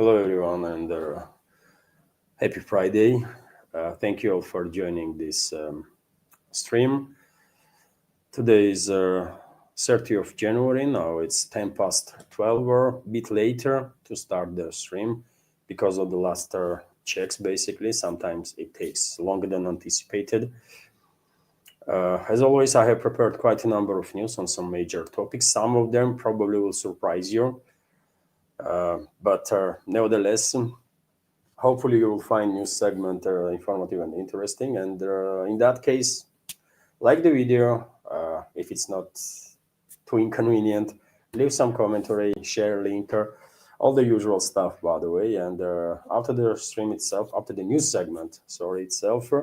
Hello, everyone, and happy Friday. Thank you all for joining this stream. Today is 30th of January. Now it's 10 past 12 or a bit later to start the stream because of the last checks, basically. Sometimes it takes longer than anticipated. As always, I have prepared quite a number of news on some major topics. Some of them probably will surprise you. But nevertheless, hopefully you will find news segment informative and interesting. And in that case, like the video. If it's not too inconvenient, leave some commentary, share link, all the usual stuff, by the way. And after the stream itself, after the news segment, itself,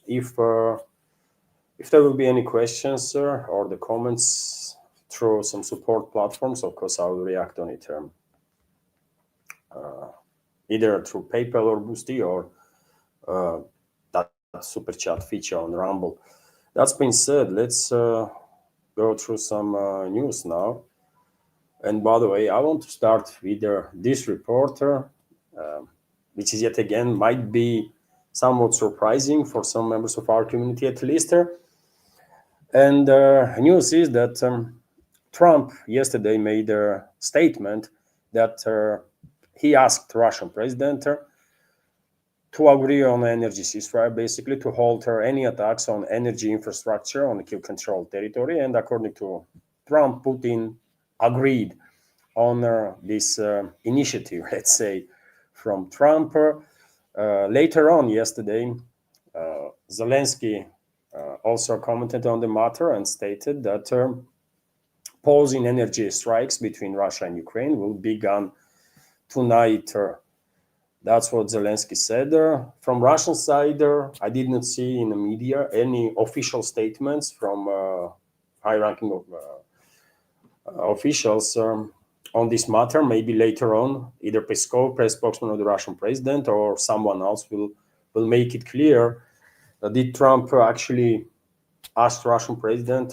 if there will be any questions or the comments through some support platforms, of course, I will react on it. Either through PayPal or Boosty or that super chat feature on Rumble. That's been said, let's go through some news now. And by the way, I want to start with this report, which is yet again might be somewhat surprising for some members of our community at least. And news is that Trump yesterday made a statement that he asked Russian president to agree on energy ceasefire, basically to halt any attacks on energy infrastructure on the Kiev-controlled territory. And according to Trump, Putin agreed on this initiative, let's say, from Trump. Later on yesterday, Zelensky also commented on the matter and stated that pausing energy strikes between Russia and Ukraine will begin tonight. That's what Zelensky said. From Russian side, I did not see in the media any official statements from high-ranking officials on this matter. Maybe later on, either Peskov, press spokesman of the Russian president, or someone else will make it clear. Did Trump actually ask Russian president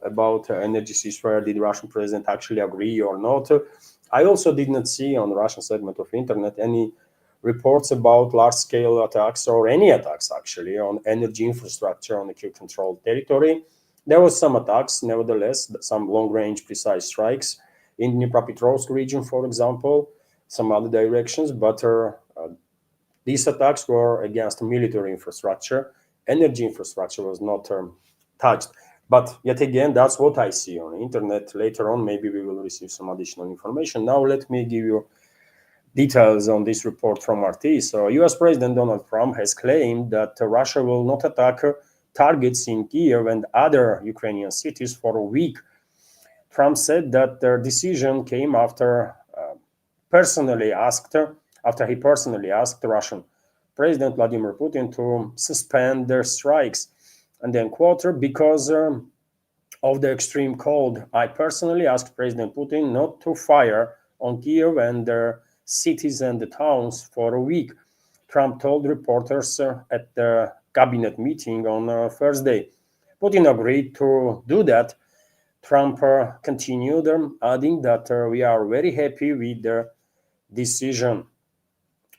about energy ceasefire? Did Russian president actually agree or not? I also did not see on the Russian segment of internet any reports about large-scale attacks or any attacks actually on energy infrastructure on the Kiev-controlled territory. There was some attacks, nevertheless, some long-range precise strikes in Dnipropetrovsk region, for example, some other directions, but these attacks were against military infrastructure. Energy infrastructure was not touched. But yet again, that's what I see on the internet. Later on, maybe we will receive some additional information. Now, let me give you details on this report from RT. So, US President Donald Trump has claimed that Russia will not attack targets in Kiev and other Ukrainian cities for a week. Trump said that their decision came after he personally asked Russian President Vladimir Putin to suspend their strikes. And then, quote, because of the extreme cold, I personally asked President Putin not to fire on Kiev and their cities and the towns for a week, Trump told reporters at the cabinet meeting on Thursday. Putin agreed to do that. Trump continued, adding that we are very happy with the decision.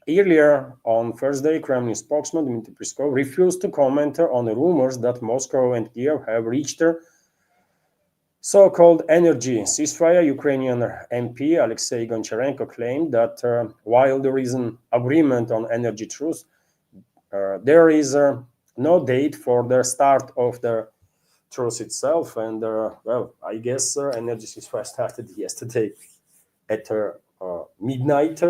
Earlier on Thursday, Kremlin spokesman Dmitry Peskov refused to comment on the rumors that Moscow and Kiev have reached so-called energy ceasefire. Ukrainian MP Alexei Goncharenko claimed that while there is an agreement on energy truce, there is no date for the start of the truce itself. And well, I guess energy ceasefire started yesterday at midnight.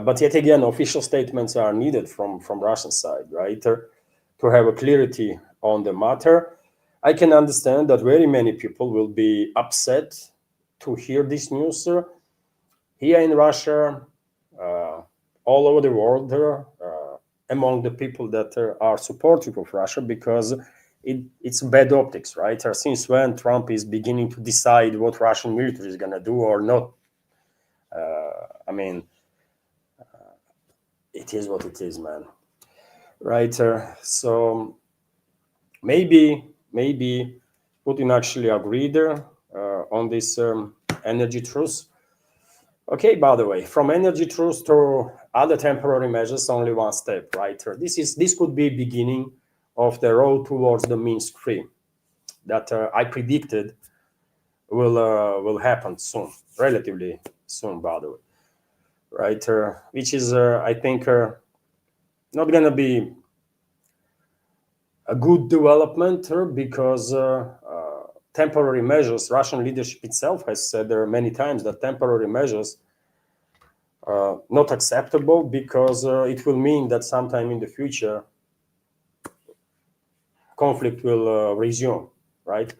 But yet again, official statements are needed from Russian side, right? To have a clarity on the matter. I can understand that very many people will be upset to hear this news here in Russia, all over the world, among the people that are supportive of Russia, because it's bad optics, right? Since when Trump is beginning to decide what Russian military is going to do or not? I mean, it is what it is, man. Right? So maybe Putin actually agreed on this energy truce. Okay, by the way, from energy truce to other temporary measures, only one step, right? This could be beginning of the road towards the mainstream that I predicted will happen soon, relatively soon, by the way, right? Which is, I think, not going to be a good development because temporary measures, Russian leadership itself has said there many times that temporary measures not acceptable because it will mean that sometime in the future conflict will resume, right?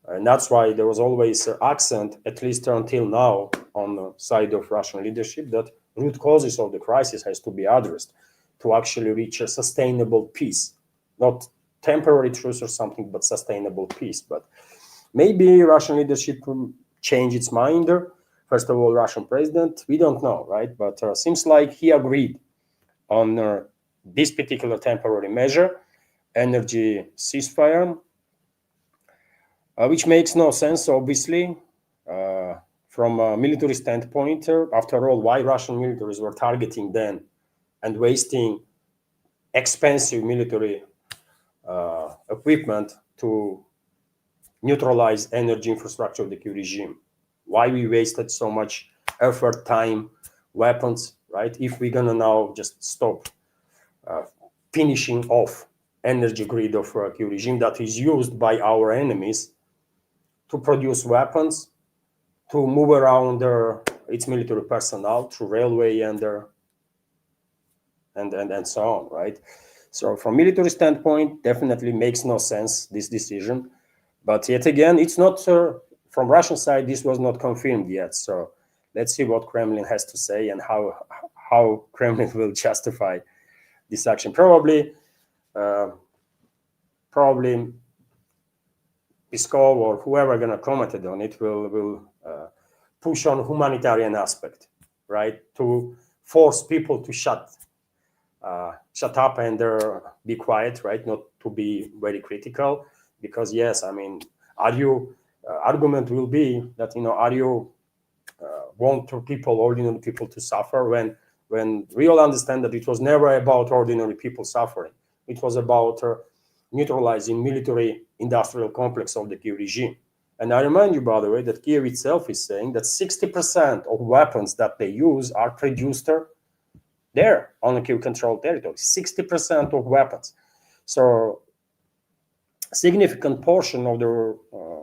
And that's why there was always accent, at least until now, on the side of Russian leadership, that root causes of the crisis has to be addressed to actually reach a sustainable peace, not temporary truce or something, but sustainable peace. But maybe Russian leadership will change its mind. First of all, Russian president, we don't know, right? But seems like he agreed on this particular temporary measure, energy ceasefire, which makes no sense, obviously, from a military standpoint. After all, why Russian militaries were targeting then and wasting expensive military equipment to neutralize energy infrastructure of the Q regime? Why we wasted so much effort, time, weapons, right? If we're gonna now just stop finishing off energy grid of Q regime that is used by our enemies to produce weapons, to move around its military personnel through railway and so on, right? So from military standpoint, definitely makes no sense, this decision. But yet again, it's not, from Russian side, this was not confirmed yet. So let's see what Kremlin has to say and how Kremlin will justify this action. Probably Peskov or whoever gonna comment on it will push on humanitarian aspect, right? To force people to shut up and be quiet, right? Not to be very critical, because yes, I mean, argument will be that are you want ordinary people to suffer when we all understand that it was never about ordinary people suffering. It was about neutralizing military industrial complex of the Kiev regime. And I remind you, by the way, that Kiev itself is saying that 60% of weapons that they use are produced there on the Kiev controlled territory. 60% of weapons. So significant portion of the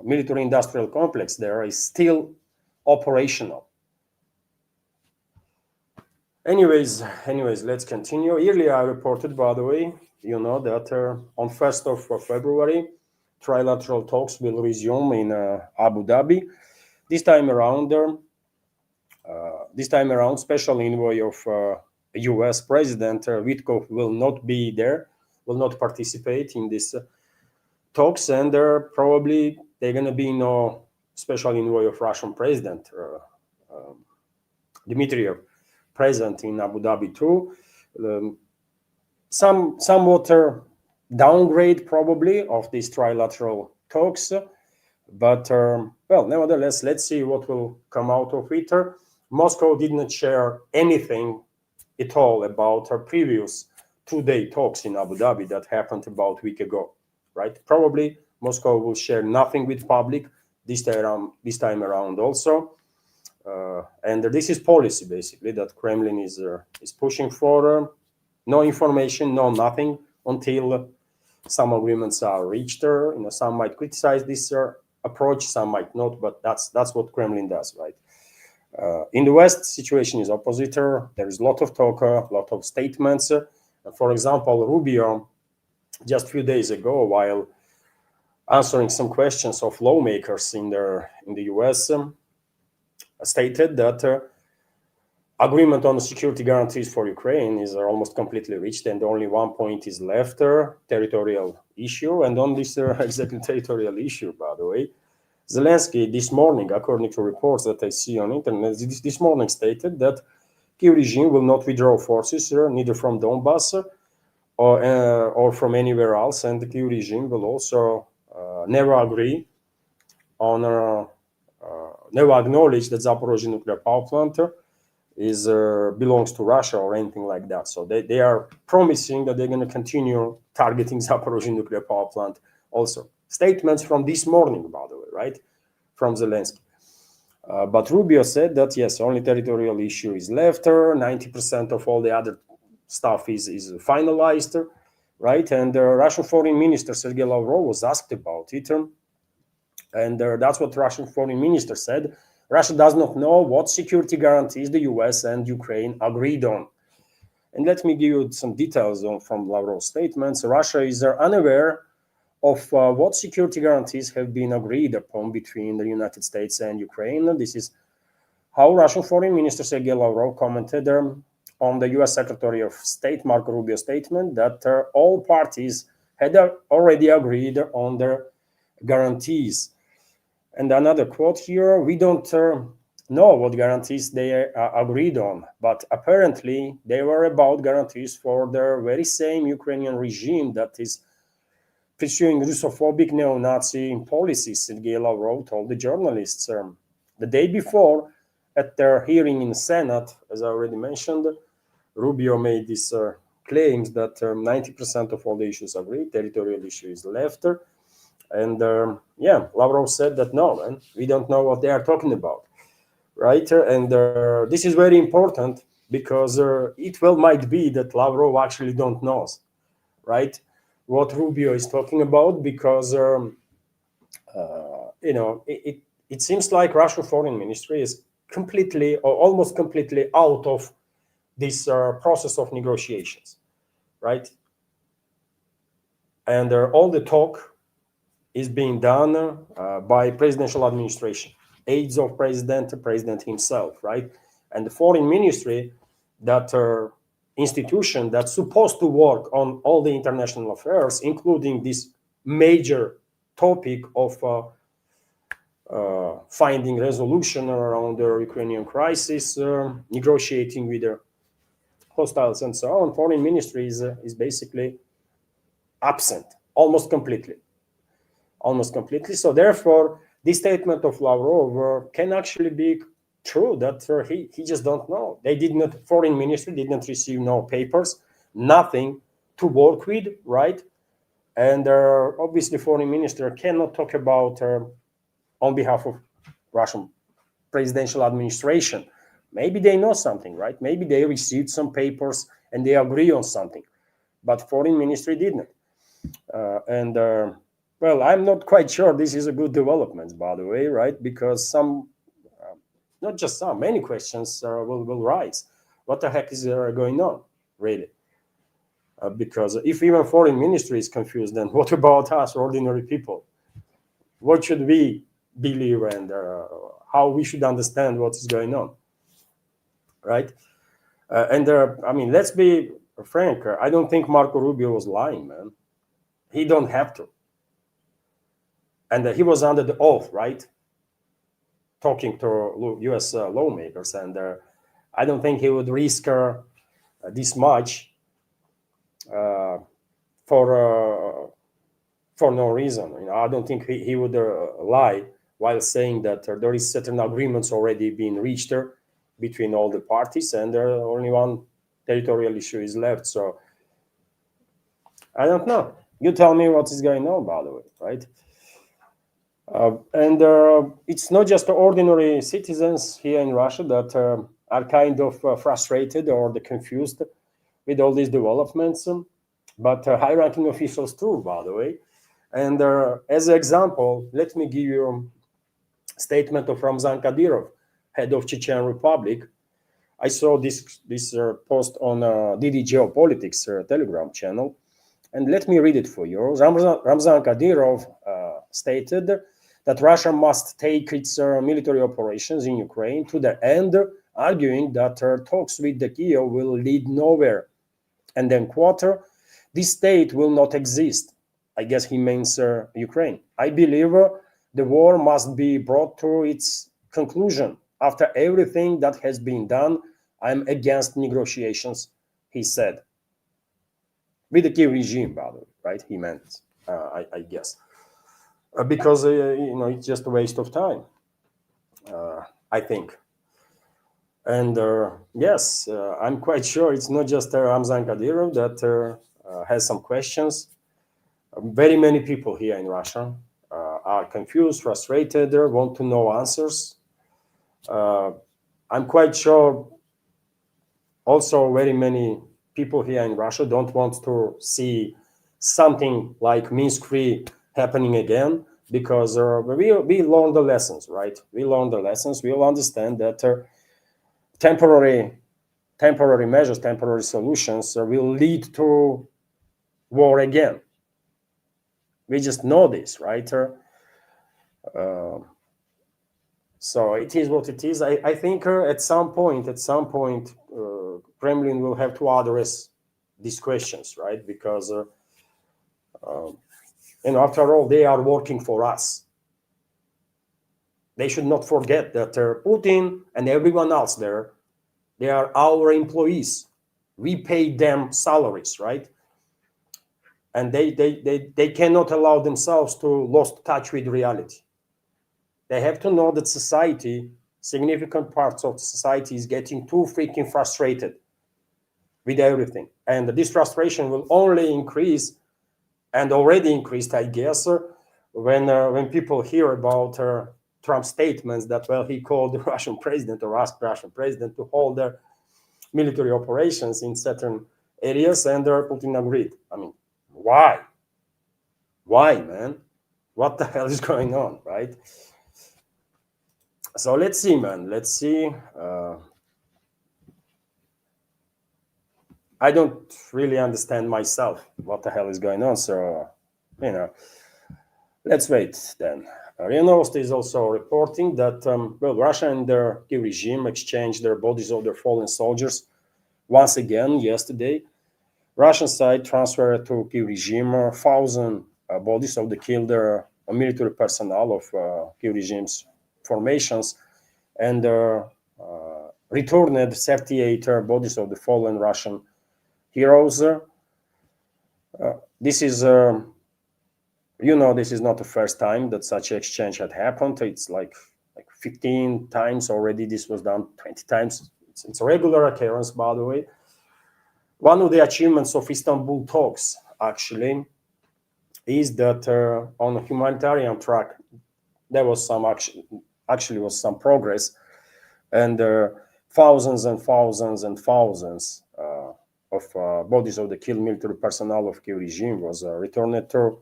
military industrial complex there is still operational. Anyways, let's continue. Earlier I reported, by the way, that on 1st of February, trilateral talks will resume in Abu Dhabi. This time around, special envoy of U.S. President Witkoff will not be there, will not participate in this talks, and probably they're going to be no special envoy of Russian President Dmitriev present in Abu Dhabi too. Somewhat downgrade probably of these trilateral talks, but well, nevertheless, let's see what will come out of it. Moscow did not share anything at all about her previous two-day talks in Abu Dhabi that happened about a week ago, right? Probably Moscow will share nothing with public this time around also. And this is policy, basically, that Kremlin is pushing for. No information, no nothing, until some agreements are reached. Some might criticize this approach, some might not, but that's what Kremlin does, right? In the West, situation is opposite. There is a lot of talk, a lot of statements. For example, Rubio, just a few days ago, while answering some questions of lawmakers in the US, stated that agreement on security guarantees for Ukraine is almost completely reached, and only one point is left, territorial issue. And on this exactly territorial issue, by the way, Zelensky this morning, according to reports that I see on internet, this morning stated that Kiev regime will not withdraw forces, neither from Donbass or from anywhere else, and the Kiev regime will also never agree on never acknowledge that Zaporozhye nuclear power plant is belongs to Russia or anything like that. So they are promising that they're going to continue targeting Zaporozhye nuclear power plant also. Statements from this morning, by the way, right? From Zelensky. But Rubio said that, yes, only territorial issue is left. 90% of all the other stuff is finalized, right? And Russian Foreign Minister Sergei Lavrov was asked about it. And that's what Russian Foreign Minister said. Russia does not know what security guarantees the US and Ukraine agreed on. And let me give you some details from Lavrov's statements. Russia is unaware of what security guarantees have been agreed upon between the United States and Ukraine. This is how Russian Foreign Minister Sergei Lavrov commented on the US Secretary of State Marco Rubio's statement that all parties had already agreed on their guarantees. And another quote here, we don't know what guarantees they agreed on, but apparently they were about guarantees for the very same Ukrainian regime that is pursuing Russophobic neo-Nazi policies, Sergei Lavrov told the journalists. The day before, at their hearing in the Senate, as I already mentioned, Rubio made these claims that 90% of all the issues agreed, territorial issue is left. And yeah, Lavrov said that no, man, we don't know what they are talking about, right? And this is very important because it well might be that Lavrov actually don't know, right, what Rubio is talking about, because it seems like Russian Foreign Ministry is completely or almost completely out of this process of negotiations, right? And all the talk is being done by presidential administration, aides of president himself, right? And the foreign ministry, that institution that's supposed to work on all the international affairs, including this major topic of finding resolution around the Ukrainian crisis, negotiating with the hostiles and so on. Foreign ministry is basically absent almost completely. So therefore, this statement of Lavrov can actually be true, that he just don't know. Foreign ministry did not receive no papers, nothing to work with, right? And obviously, foreign minister cannot talk about on behalf of Russian presidential administration. Maybe they know something, right? Maybe they received some papers and they agree on something, but foreign ministry didn't. Well, I'm not quite sure this is a good development, by the way, right? Because not just some, many questions will rise. What the heck is going on, really? Because if even foreign ministry is confused, then what about us, ordinary people? What should we believe, and how we should understand what is going on, right? I mean, let's be frank. I don't think Marco Rubio was lying, man. He don't have to. And he was under the oath, right? Talking to U.S. Lawmakers, and I don't think he would risk this much for no reason. I don't think he would lie while saying that there is certain agreements already being reached between all the parties, and only one territorial issue is left. So I don't know. You tell me what is going on, by the way, right? And it's not just ordinary citizens here in Russia that are kind of frustrated or confused with all these developments, but high-ranking officials too, by the way. And as an example, let me give you a statement of Ramzan Kadyrov, head of Chechen Republic. I saw this post on DD Geopolitics Telegram channel, and let me read it for you. Ramzan Kadyrov stated that Russia must take its military operations in Ukraine to the end, arguing that talks with the Kiev will lead nowhere. And then, quote, this state will not exist. I guess he means Ukraine. I believe the war must be brought to its conclusion. After everything that has been done, I'm against negotiations, he said. With the Kiev regime, by the way, right? He meant, I guess. Because, it's just a waste of time, I think. And yes, I'm quite sure it's not just Ramzan Kadyrov that has some questions. Very many people here in Russia are confused, frustrated, want to know answers. Uh, I'm quite sure also very many people here in Russia don't want to see something like Minsk Free happening again because we learned the lessons, right? We learned the lessons. We'll understand that temporary temporary measures, temporary solutions will lead to war again. We just know this, right? Uh, so it is what it is. I think at some point, Kremlin will have to address these questions, right? Because after all, they are working for us. They should not forget that Putin and everyone else there, they are our employees. We pay them salaries, right? And they cannot allow themselves to lose touch with reality. They have to know that society, significant parts of society, is getting too freaking frustrated with everything. And this frustration will only increase, and already increased, I guess, when people hear about Trump's statements that, well, he called the Russian president or asked the Russian president to hold their military operations in certain areas, and Putin agreed. I mean, why? Why, man? What the hell is going on, right? So let's see, man. Let's see. I don't really understand myself what the hell is going on. So, you know, let's wait then. RIA Novosti is also reporting that, well, Russia and their Kiev regime exchanged their bodies of their fallen soldiers once again yesterday. Russian side transferred to Kiev regime 1,000 bodies of the killed military personnel of Kiev regime's formations and returned 38 bodies of the fallen Russian heroes. This is, this is not the first time that such exchange had happened. It's like 15 times already. This was done 20 times. It's a regular occurrence, by the way. One of the achievements of Istanbul talks, actually, is that on a humanitarian track, there was some actually was some progress, and thousands and thousands and thousands of bodies of the killed military personnel of Kiev regime was returned to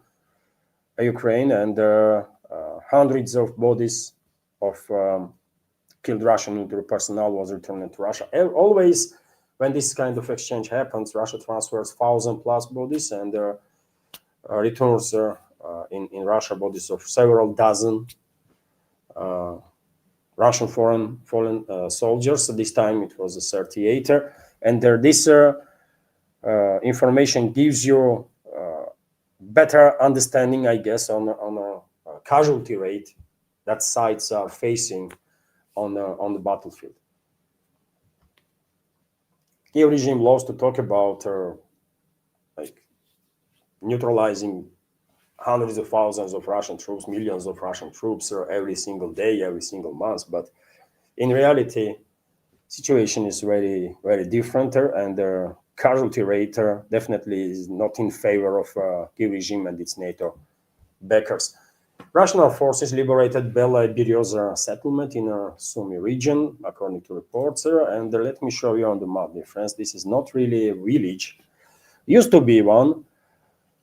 Ukraine, and hundreds of bodies of killed Russian military personnel was returned to Russia. Always, when this kind of exchange happens, Russia transfers 1,000 plus bodies and returns in Russia bodies of several dozen Russian fallen soldiers. This time it was a 38, and this information gives you better understanding, I guess, on a casualty rate that sides are facing on the battlefield. Kiev regime loves to talk about like neutralizing hundreds of thousands of Russian troops, millions of Russian troops every single day, every single month. But in reality, situation is very, very different, and the casualty rate definitely is not in favor of Kiev regime and its NATO backers. Russian forces liberated Bela Berioza settlement in a Sumy region, according to reports. And let me show you on the map difference. This is not really a village. Used to be one,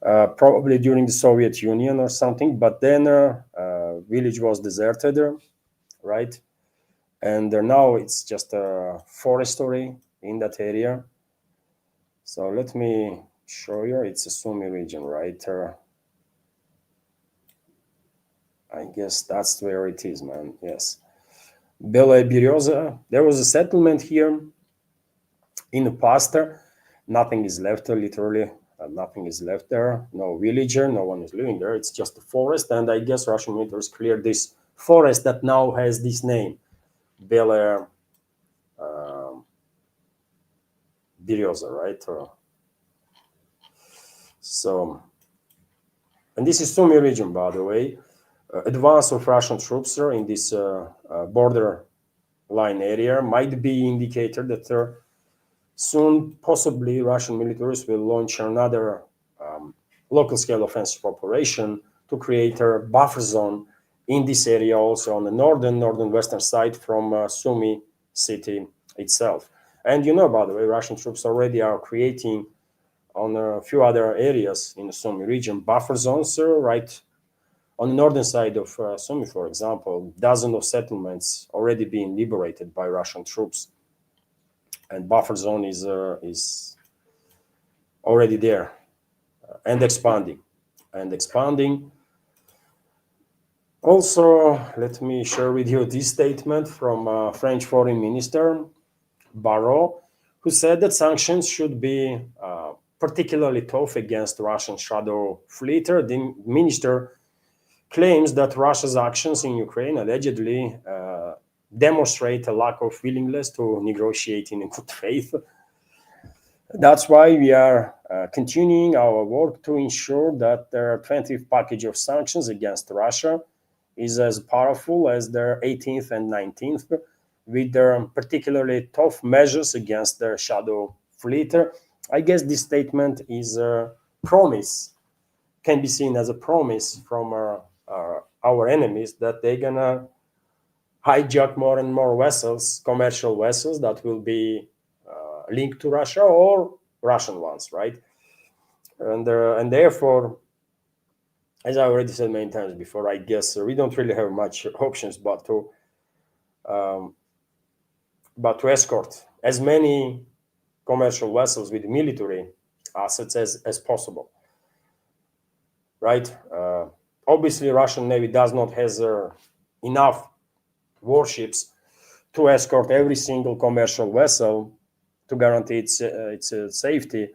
probably during the Soviet Union or something, but then village was deserted, right? And now it's just a forestry in that area. So let me show you. It's a Sumy region, right? I guess that's where it is, man. Yes. Bela Berioza. There was a settlement here in the past. Nothing is left, literally. Nothing is left there. No villager. No one is living there. It's just a forest. And I guess Russian militaries cleared this forest that now has this name, Bela Berioza, right? So, and this is Sumy region, by the way. Advance of Russian troops in this border line area might be indicator that soon, possibly, Russian militaries will launch another local-scale offensive operation to create a buffer zone in this area, also on the northern western side from Sumy city itself. And by the way, Russian troops already are creating on a few other areas in the Sumy region buffer zones, right on the northern side of Sumy, for example, dozens of settlements already being liberated by Russian troops, and buffer zone is already there and expanding and expanding. Also, let me share with you this statement from French Foreign Minister Barrot, who said that sanctions should be particularly tough against Russian shadow fleet. The minister claims that Russia's actions in Ukraine allegedly demonstrate a lack of willingness to negotiate in good faith. That's why we are continuing our work to ensure that the 20th package of sanctions against Russia is as powerful as the 18th and 19th, with their particularly tough measures against the shadow fleet. I guess this statement is a promise, can be seen as a promise from our enemies that they're gonna hijack more and more vessels, commercial vessels that will be linked to Russia or Russian ones, right? And therefore, as I already said many times before, I guess we don't really have much options um, but to escort as many commercial vessels with military assets as possible, right? Obviously, Russian Navy does not have enough warships to escort every single commercial vessel to guarantee its safety.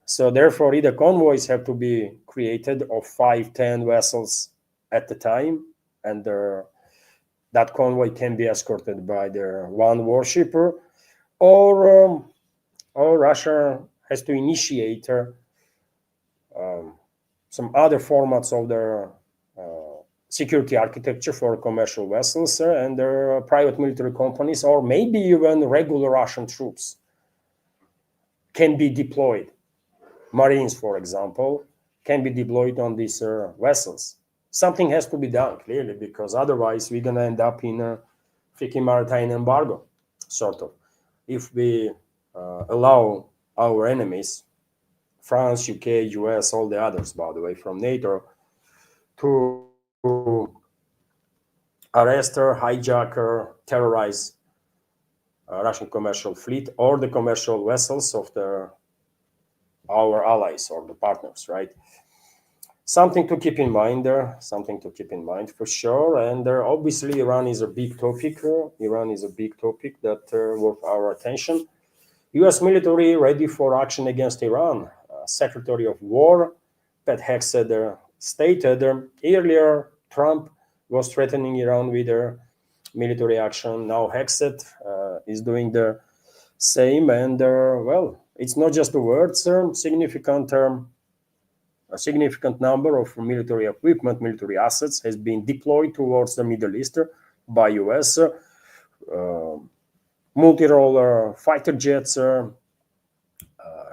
So therefore, either convoys have to be created of 5-10 vessels at the time, and that convoy can be escorted by their one warshipper, or Russia has to initiate some other formats of their security architecture for commercial vessels and their private military companies, or maybe even regular Russian troops can be deployed. Marines, for example, can be deployed on these vessels. Something has to be done, clearly, because otherwise we're going to end up in a freaking maritime embargo, sort of. If we allow our enemies, France, UK, US, all the others, by the way, from NATO, to arrest or hijack or terrorize Russian commercial fleet or the commercial vessels of our allies or the partners, right? Something to keep in mind there, something to keep in mind for sure. And obviously, Iran is a big topic. Iran is a big topic that worth our attention. U.S. military ready for action against Iran. Secretary of War Pat Hegseth stated earlier Trump was threatening Iran with military action. Now Hegseth is doing the same, and well, it's not just the words. A significant number of military equipment, military assets has been deployed towards the Middle East by U.S. Multi-role fighter jets,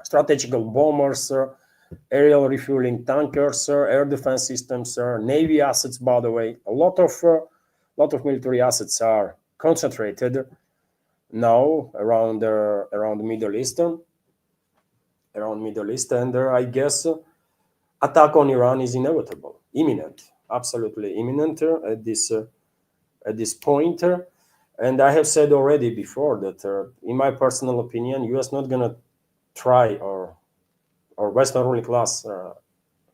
strategical bombers, aerial refueling tankers, air defense systems, navy assets. By the way, a lot of military assets are concentrated now around the Middle East, and I guess attack on Iran is inevitable, imminent, absolutely imminent at this point. And I have said already before that, in my personal opinion, U.S. not gonna try or Western ruling class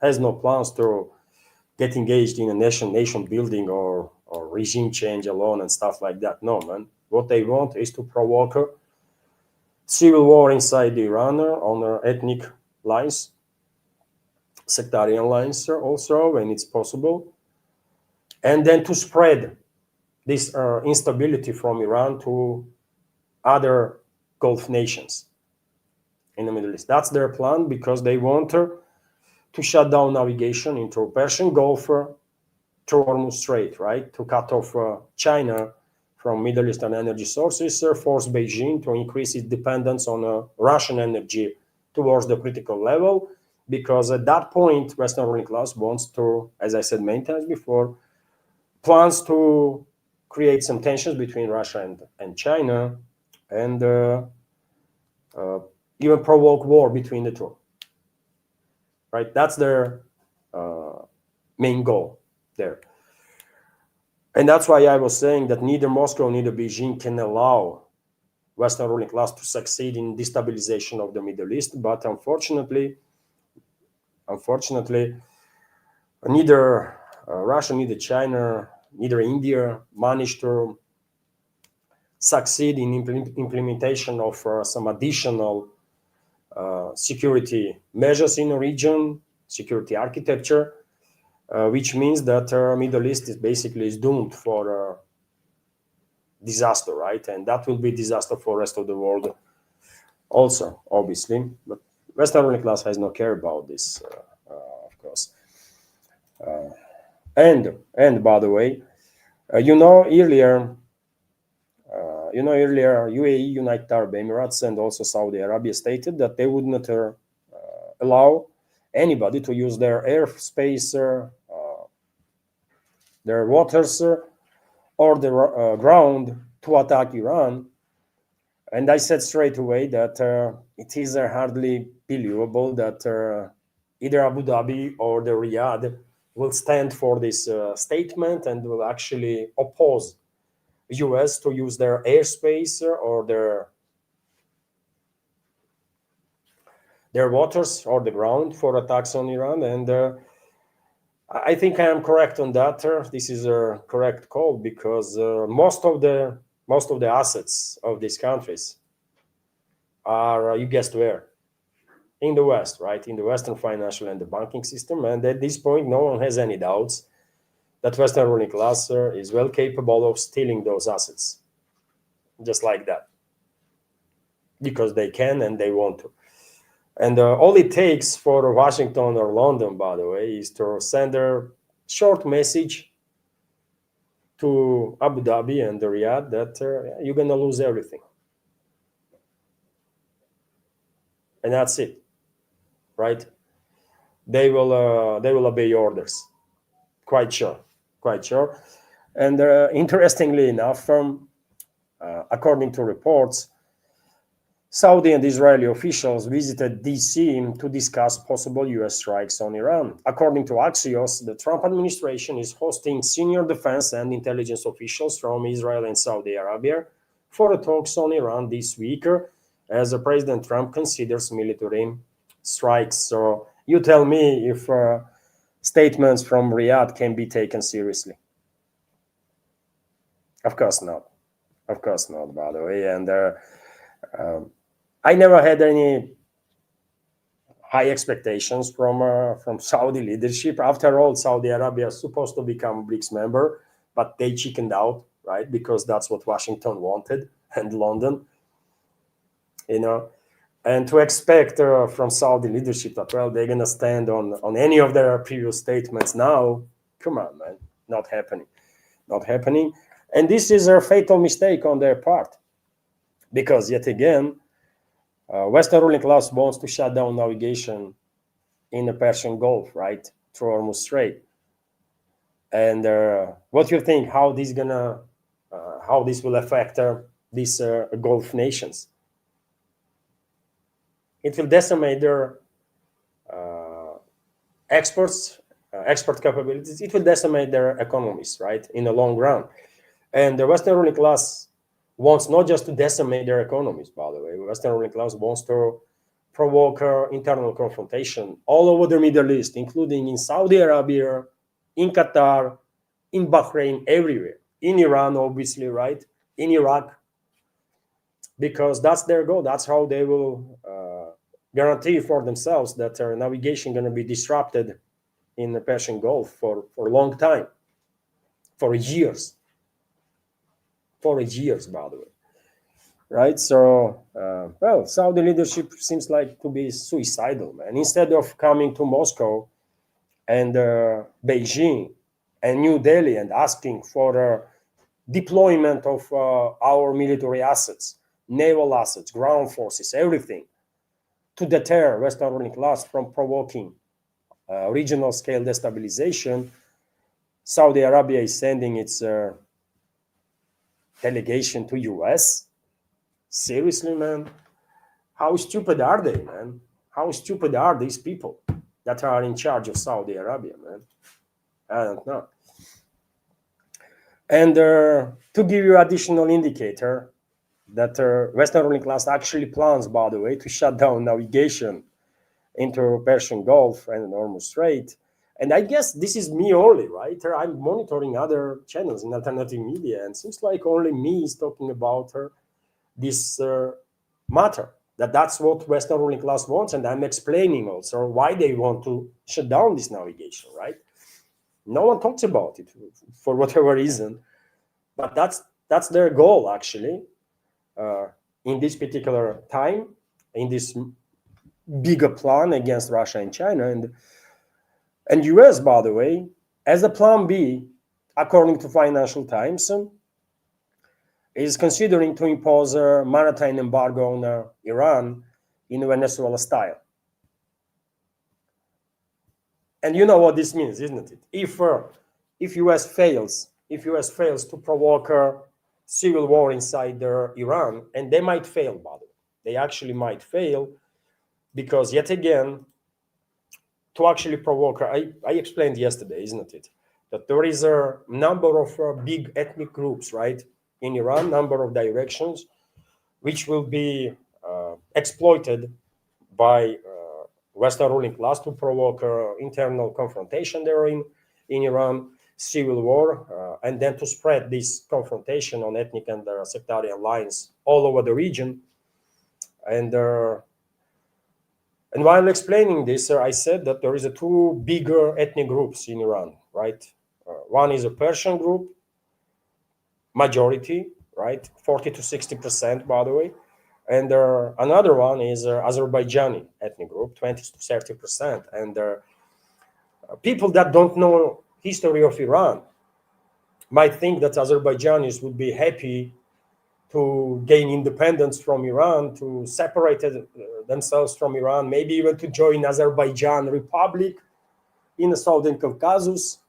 has no plans to get engaged in a nation building or regime change alone and stuff like that. No, man. What they want is to provoke a civil war inside Iran on ethnic lines, sectarian lines also when it's possible, and then to spread this instability from Iran to other Gulf nations in the Middle East. That's their plan, because they want to shut down navigation into Persian Gulf through Hormuz Strait, right? To cut off China from Middle Eastern energy sources forced Beijing to increase its dependence on Russian energy towards the critical level, because at that point, Western ruling class wants to, as I said many times before, plans to create some tensions between Russia and China, and even provoke war between the two. Right? That's their main goal there. And that's why I was saying that neither Moscow neither Beijing can allow Western ruling class to succeed in destabilization of the Middle East. But unfortunately, neither Russia, neither China, neither India managed to succeed in implementation of some additional security measures in the region, security architecture, which means that Middle East is doomed for disaster, right? And that will be disaster for the rest of the world also, obviously. But Western ruling class has no care about this, of course. And by the way, earlier UAE, United Arab Emirates, and also Saudi Arabia stated that they would not allow anybody to use their airspace, their waters, or the ground to attack Iran. And I said straight away that it is hardly believable that either Abu Dhabi or the Riyadh will stand for this statement and will actually oppose US to use their airspace or their waters or the ground for attacks on Iran. And I think I am correct on that. This is a correct call, because most of the assets of these countries are, you guessed where? In the West, right? In the Western financial and the banking system. And at this point, no one has any doubts that Western ruling class is well capable of stealing those assets, just like that, because they can and they want to. And all it takes for Washington or London, by the way, is to send a short message to Abu Dhabi and the Riyadh that you're going to lose everything. And that's it, right? They will obey orders. Quite sure. And interestingly enough, according to reports, Saudi and Israeli officials visited DC to discuss possible US strikes on Iran. According to Axios, the Trump administration is hosting senior defense and intelligence officials from Israel and Saudi Arabia for talks on Iran this week, as President Trump considers military strikes. So you tell me if statements from Riyadh can be taken seriously. Of course not, by the way. And I never had any high expectations from Saudi leadership. After all, Saudi Arabia is supposed to become a BRICS member, but they chickened out, right? Because that's what Washington wanted, and London, And to expect from Saudi leadership that, well, they're going to stand on any of their previous statements now, come on, man, not happening. And this is a fatal mistake on their part, because yet again, Western ruling class wants to shut down navigation in the Persian Gulf, right, through Hormuz Strait. And what do you think? How this will affect these Gulf nations? It will decimate their export capabilities. It will decimate their economies, right, in the long run. And the Western ruling class wants not just to decimate their economies, by the way. Western ruling class wants to provoke internal confrontation all over the Middle East, including in Saudi Arabia, in Qatar, in Bahrain, everywhere. In Iran, obviously, right? In Iraq, because that's their goal. That's how they will guarantee for themselves that their navigation going to be disrupted in the Persian Gulf for a long time, for years, by the way. Right? So, well, Saudi leadership seems like to be suicidal, man. Instead of coming to Moscow and Beijing and New Delhi and asking for deployment of our military assets, naval assets, ground forces, everything, to deter Western ruling class from provoking regional scale destabilization. Saudi Arabia is sending its delegation to US. Seriously, man? How stupid are they, man? How stupid are these people that are in charge of Saudi Arabia, man? I don't know. And to give you additional indicator that Western ruling class actually plans, by the way, to shut down navigation into Persian Gulf and Hormuz Strait. And I guess this is me only, right? I'm monitoring other channels in alternative media, and it seems like only me is talking about this matter. That's what Western ruling class wants, and I'm explaining also why they want to shut down this navigation, right? No one talks about it for whatever reason, but that's their goal, actually, in this particular time, in this bigger plan against Russia and China. And US, by the way, as a plan B, according to Financial Times, is considering to impose a maritime embargo on Iran in Venezuela style. And you know what this means, isn't it? If US fails to provoke a civil war inside Iran, and they might fail, by the way, they actually might fail, because yet again, to actually provoke, I explained yesterday, isn't it, that there is a number of big ethnic groups, right, in Iran, number of directions, which will be exploited by Western ruling class to provoke internal confrontation there in Iran, civil war, and then to spread this confrontation on ethnic and sectarian lines all over the region. And while explaining this, I said that there is two bigger ethnic groups in Iran, right? One is a Persian group, majority, right? 40 to 60%, by the way. And another one is Azerbaijani ethnic group, 20 to 30%. And people that don't know history of Iran might think that Azerbaijanis would be happy to gain independence from Iran, to separate themselves from Iran, maybe even to join Azerbaijan Republic in the Southern Caucasus,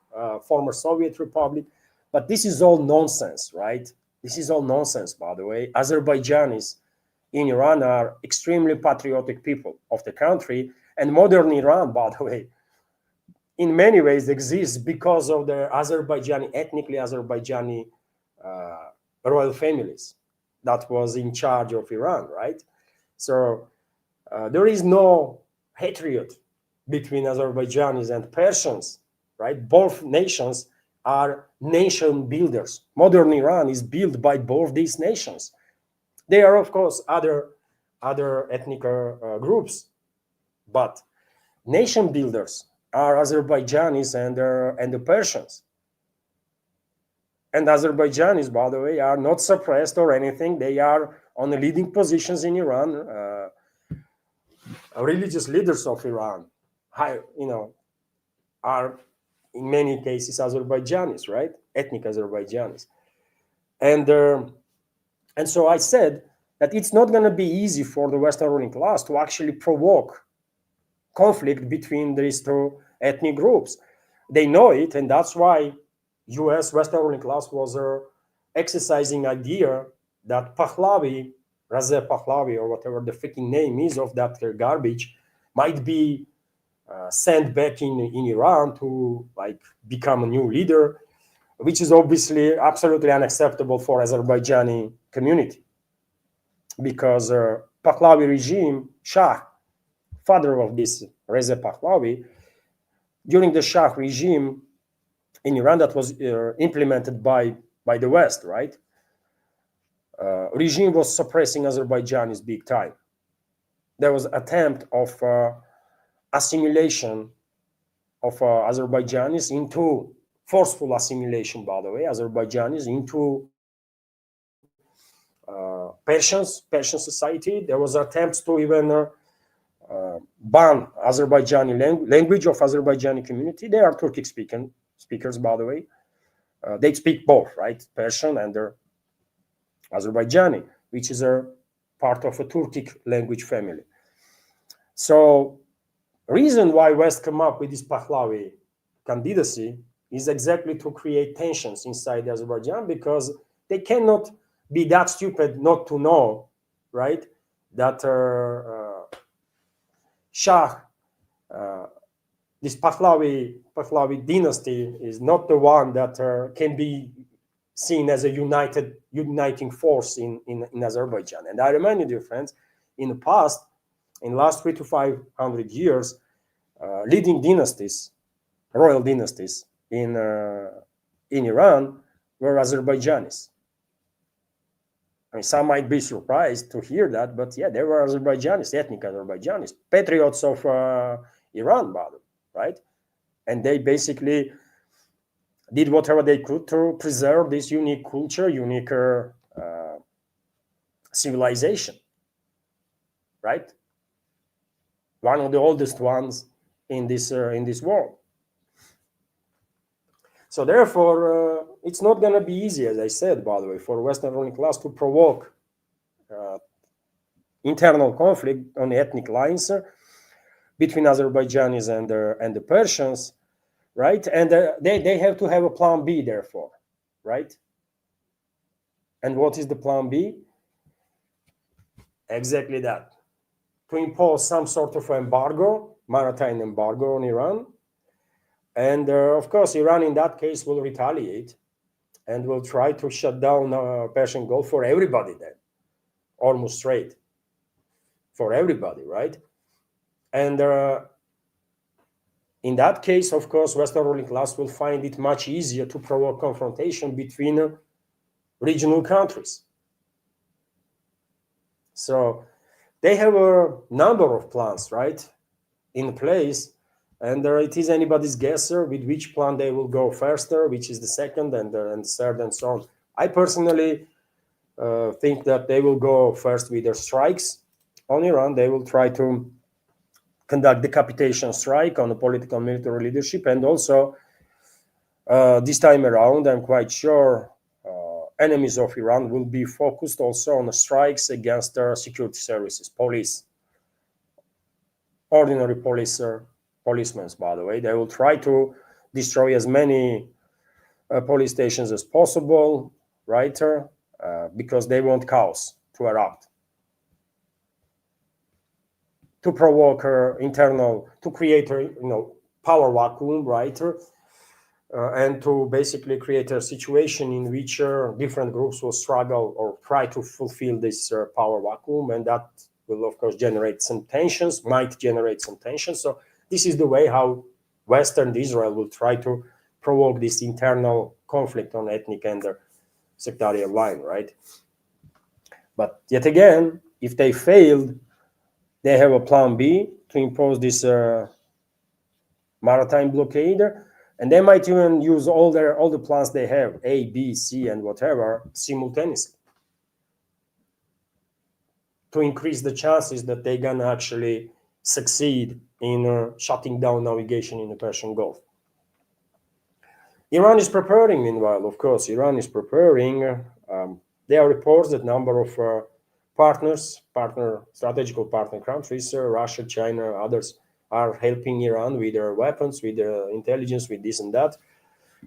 former Soviet Republic. But this is all nonsense, right? This is all nonsense, by the way. Azerbaijanis in Iran are extremely patriotic people of the country, and modern Iran, by the way, in many ways exists because of the ethnically Azerbaijani royal families that was in charge of Iran, right? So there is no hatred between Azerbaijanis and Persians, right? Both nations are nation builders. Modern Iran is built by both these nations. There are, of course, other ethnic groups, but nation builders are Azerbaijanis and the Persians. And Azerbaijanis, by the way, are not suppressed or anything. They are on the leading positions in Iran. Religious leaders of Iran, are in many cases Azerbaijanis, right? Ethnic Azerbaijanis. And so I said that it's not going to be easy for the Western ruling class to actually provoke conflict between these two ethnic groups. They know it, and that's why US Western ruling class was exercising idea that Pahlavi, Reza Pahlavi, or whatever the freaking name is of that garbage, might be sent back in Iran to become a new leader, which is obviously absolutely unacceptable for Azerbaijani community, because Pahlavi regime, Shah, father of this Reza Pahlavi, during the Shah regime in Iran that was implemented by the West, right? Regime was suppressing Azerbaijanis big time. There was attempt of assimilation of Azerbaijanis into forceful assimilation, by the way, Azerbaijanis into Persian society. There was attempts to even ban Azerbaijani language of Azerbaijani community. They are Turkic speakers, by the way. they speak both, right? Persian and Azerbaijani, which is a part of a Turkic language family. So reason why West come up with this Pahlavi candidacy is exactly to create tensions inside Azerbaijan, because they cannot be that stupid not to know, right, that Shah, this Pahlavi dynasty is not the one that can be seen as a uniting force in Azerbaijan. And I remind you, dear friends, in the past, in the last 300 to 500 years, leading dynasties, royal dynasties in Iran were Azerbaijanis. I mean, some might be surprised to hear that, but yeah, they were Azerbaijanis, ethnic Azerbaijanis, patriots of Iran, by the way, right? And they basically did whatever they could to preserve this unique culture, unique civilization, right? One of the oldest ones in this world. So therefore, it's not going to be easy, as I said, by the way, for Western ruling class to provoke internal conflict on ethnic lines between Azerbaijanis and the Persians, right? And they have to have a plan B, therefore, right? And what is the plan B? Exactly that. To impose some sort of embargo, maritime embargo on Iran. And of course, Iran in that case will retaliate and will try to shut down Persian Gulf for everybody then, almost straight, for everybody, right? And in that case, of course, Western ruling class will find it much easier to provoke confrontation between regional countries. So they have a number of plans, right, in place, and it is anybody's guess with which plan they will go first, which is the second and third and so on. I personally think that they will go first with their strikes on Iran. They will try to conduct decapitation strike on the political military leadership, and also this time around, I'm quite sure enemies of Iran will be focused also on the strikes against their security services, police, ordinary policemen, by the way. They will try to destroy as many police stations as possible, right? Because they want chaos to erupt, to provoke to create a power vacuum, right? And to basically create a situation in which different groups will struggle or try to fulfill this power vacuum, and that will, of course, might generate some tensions. So this is the way how Western Israel will try to provoke this internal conflict on ethnic and sectarian line, right? But yet again, if they failed, they have a plan B to impose this maritime blockade, and they might even use all the plans they have, A, B, C, and whatever, simultaneously, to increase the chances that they're gonna actually succeed in shutting down navigation in the Persian Gulf. Iran is preparing, meanwhile, of course, there are reports that number of strategical partner countries, Russia, China, others, are helping Iran with their weapons, with their intelligence, with this and that,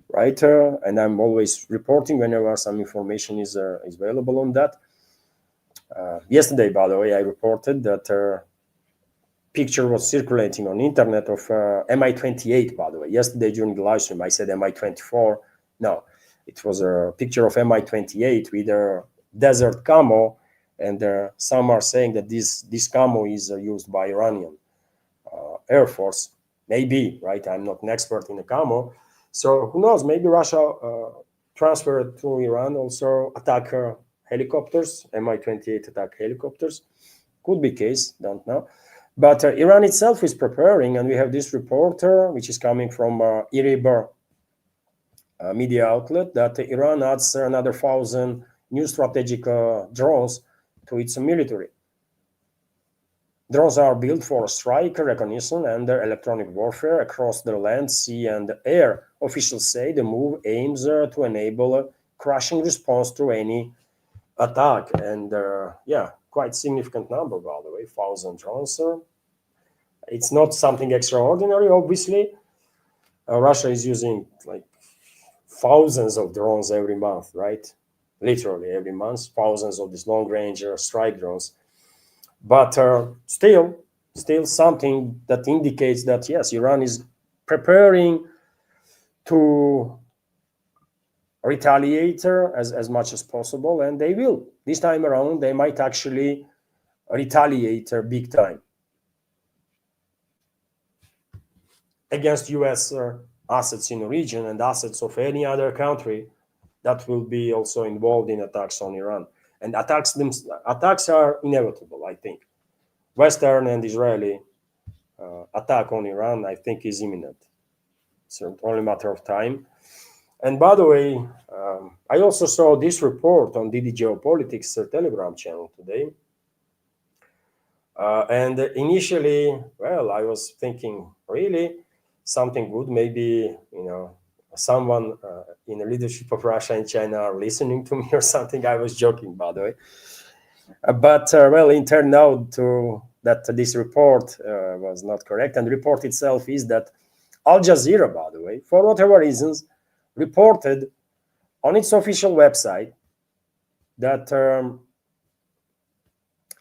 right? And I'm always reporting whenever some information is available on that. Yesterday, by the way, I reported that picture was circulating on the internet of Mi-28, by the way. Yesterday during the live stream, I said Mi-24. No, it was a picture of Mi-28 with a desert camo, and some are saying that this camo is used by Iranian Air Force. Maybe, right? I'm not an expert in the camo. So who knows? Maybe Russia transferred to Iran also attack helicopters, Mi-28 attack helicopters. Could be case, don't know. But Iran itself is preparing, and we have this reporter, which is coming from Irib media outlet, that Iran adds another 1,000 new strategic drones to its military. Drones are built for strike, recognition, and electronic warfare across the land, sea, and air. Officials say the move aims to enable a crushing response to any attack. And yeah, quite significant number, by the way, 1,000 drones. It's not something extraordinary, obviously. Russia is using like thousands of drones every month, right? Literally every month, thousands of these long-range strike drones. But still something that indicates that yes, Iran is preparing to retaliate as much as possible, and they will. This time around, they might actually retaliate big time against US assets in the region and assets of any other country that will be also involved in attacks on Iran. And attacks are inevitable, I think. Western and Israeli attack on Iran, I think, is imminent. It's only a matter of time. And by the way, I also saw this report on DD Geopolitics Telegram channel today. And initially, well, I was thinking, really, something good, maybe, someone in the leadership of Russia and China are listening to me or something. I was joking, by the way. But well, it turned out that this report was not correct. And the report itself is that Al Jazeera, by the way, for whatever reasons, reported on its official website that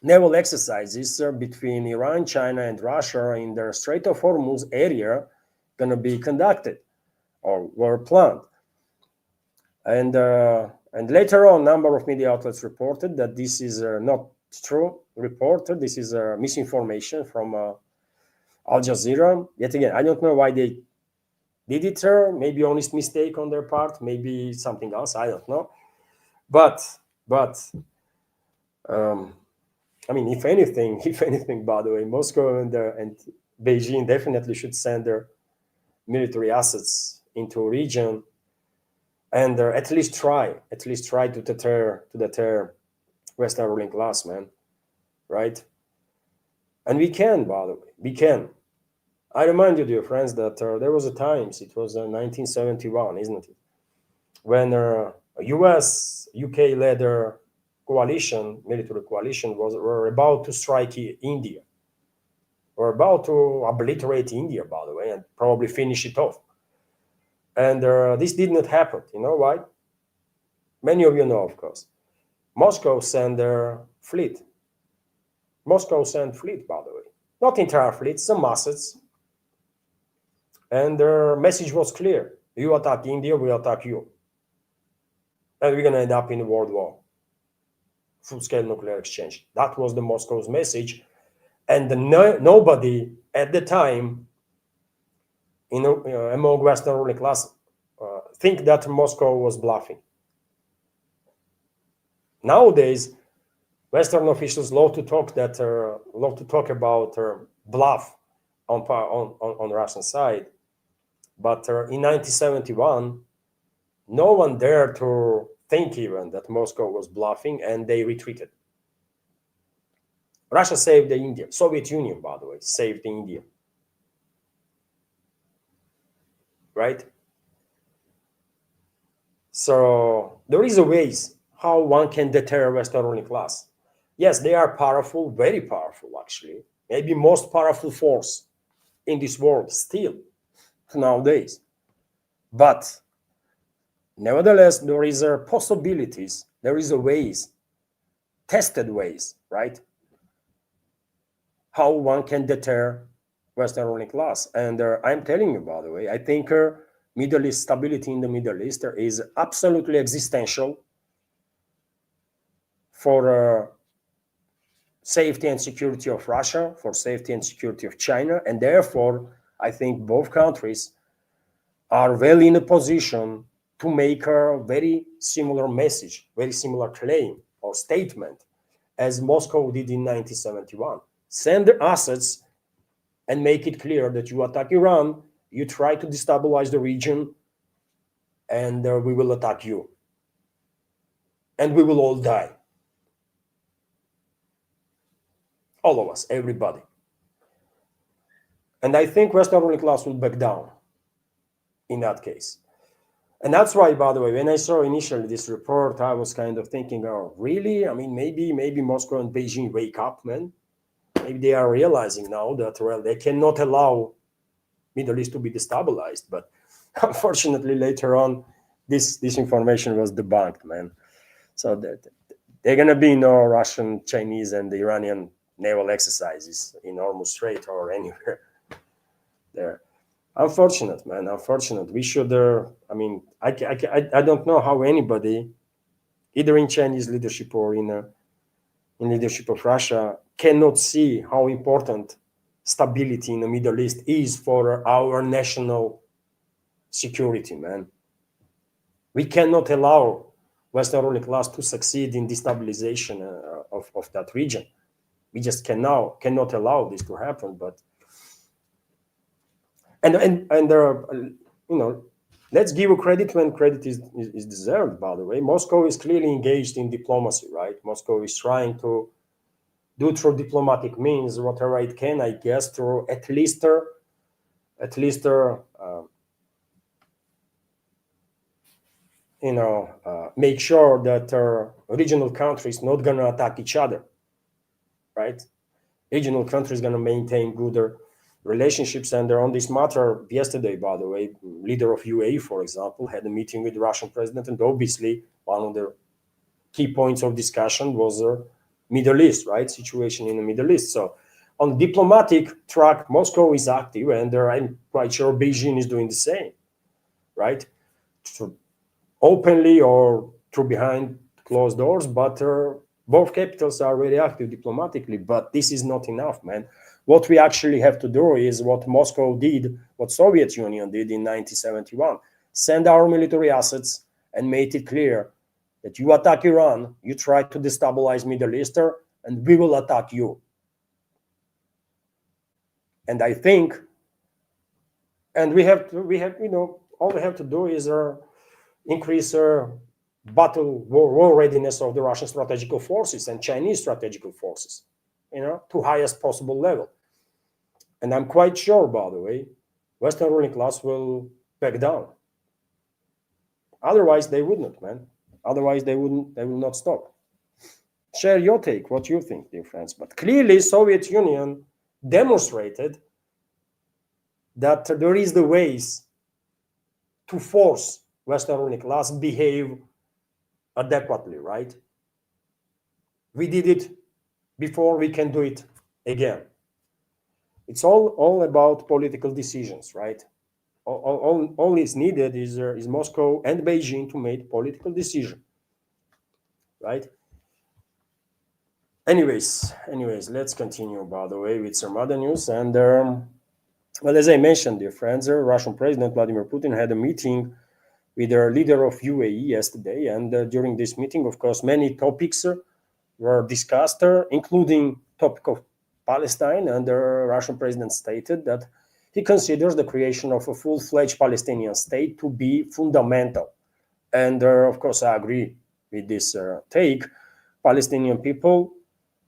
naval exercises between Iran, China, and Russia in the Strait of Hormuz area going to be conducted or were planned. And later on, a number of media outlets reported that this is not true report. This is misinformation from Al Jazeera. Yet again, I don't know why they did it. Maybe honest mistake on their part. Maybe something else. I don't know. But I mean, if anything, by the way, Moscow and Beijing definitely should send their military assets into a region and at least try to deter Western ruling class, man, right? And we can, by the way, we can. I remind you, dear friends, that there was a times, it was 1971, isn't it, when a U.S. UK led military coalition were about to strike India. Were about to obliterate India, by the way, and probably finish it off. And this did not happen. You know why? Many of you know, of course. Moscow sent their fleet. Moscow sent fleet, by the way. Not entire fleet, some assets. And their message was clear. You attack India, we attack you. And we're going to end up in a world war. Full-scale nuclear exchange. That was the Moscow's message. And nobody at the time, among Western ruling class, think that Moscow was bluffing. Nowadays, Western officials love to talk about bluff on Russian side, but in 1971, no one dared to think even that Moscow was bluffing, and they retreated. Russia saved the India. Soviet Union, by the way, saved India. Right? So there is a ways how one can deter Western ruling class. Yes, they are powerful, very powerful, actually. Maybe most powerful force in this world still nowadays. But nevertheless, there is possibilities. There is a ways, tested ways, right? How one can deter Western ruling class. And I'm telling you, by the way, I think Middle East stability in the Middle East is absolutely existential for safety and security of Russia, for safety and security of China, and therefore I think both countries are well in a position to make a very similar message, very similar claim or statement as Moscow did in 1971. Send the assets and make it clear that you attack Iran, you try to destabilize the region, and we will attack you. And we will all die. All of us, everybody. And I think Western ruling class will back down in that case. And that's why, by the way, when I saw initially this report, I was kind of thinking, oh, really? I mean, maybe Moscow and Beijing wake up, man. Maybe they are realizing now that, well, they cannot allow Middle East to be destabilized. But unfortunately, later on, this information was debunked, man. So they're going to be no Russian, Chinese, and Iranian naval exercises in Hormuz Strait or anywhere there. Unfortunate, man. Unfortunate. We should. I mean, I don't know how anybody, either in Chinese leadership or in leadership of Russia, cannot see how important stability in the Middle East is for our national security, man. We cannot allow Western ruling class to succeed in destabilization of that region. We just cannot allow this to happen. But and let's give credit when credit is deserved. By the way, Moscow is clearly engaged in diplomacy, right? Moscow is trying to do through diplomatic means whatever it can, I guess, to at least make sure that regional countries not gonna attack each other, right? Regional countries gonna maintain good relationships. And on this matter, yesterday, by the way, leader of UAE, for example, had a meeting with the Russian president, and obviously one of the key points of discussion was the Middle East, right? Situation in the Middle East. So on diplomatic track, Moscow is active, and I'm quite sure Beijing is doing the same, right? So openly or through behind closed doors, but both capitals are very active diplomatically. But this is not enough, man. What we actually have to do is what Moscow did, what Soviet Union did in 1971, send our military assets and made it clear that you attack Iran, you try to destabilize Middle East, and we will attack you. And I think, and we have, all we have to do is increase battle war readiness of the Russian strategical forces and Chinese strategical forces, to highest possible level. And I'm quite sure, by the way, Western ruling class will back down. Otherwise, they would not, man. Otherwise, they will not stop. Share your take, what you think, dear friends. But clearly, Soviet Union demonstrated that there is the ways to force Western ruling class behave adequately, right? We did it before, we can do it again. It's all about political decisions, right? All is needed is Moscow and Beijing to make political decision, right? Anyways, let's continue, by the way, with some other news. And well, as I mentioned, dear friends, Russian President Vladimir Putin had a meeting with the leader of UAE yesterday. And during this meeting, of course, many topics were discussed, including topic of Palestine. And the Russian president stated that he considers the creation of a full-fledged Palestinian state to be fundamental. And of course, I agree with this take. Palestinian people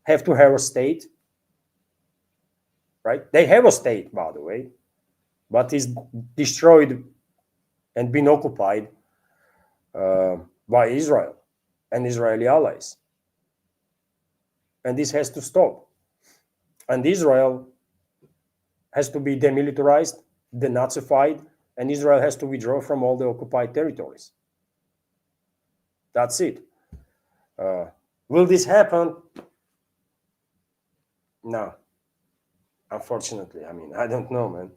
have to have a state, right? They have a state, by the way, but is destroyed and been occupied by Israel and Israeli allies. And this has to stop. And Israel has to be demilitarized, denazified, and Israel has to withdraw from all the occupied territories. That's it. Will this happen? No. Unfortunately, I mean, I don't know, man.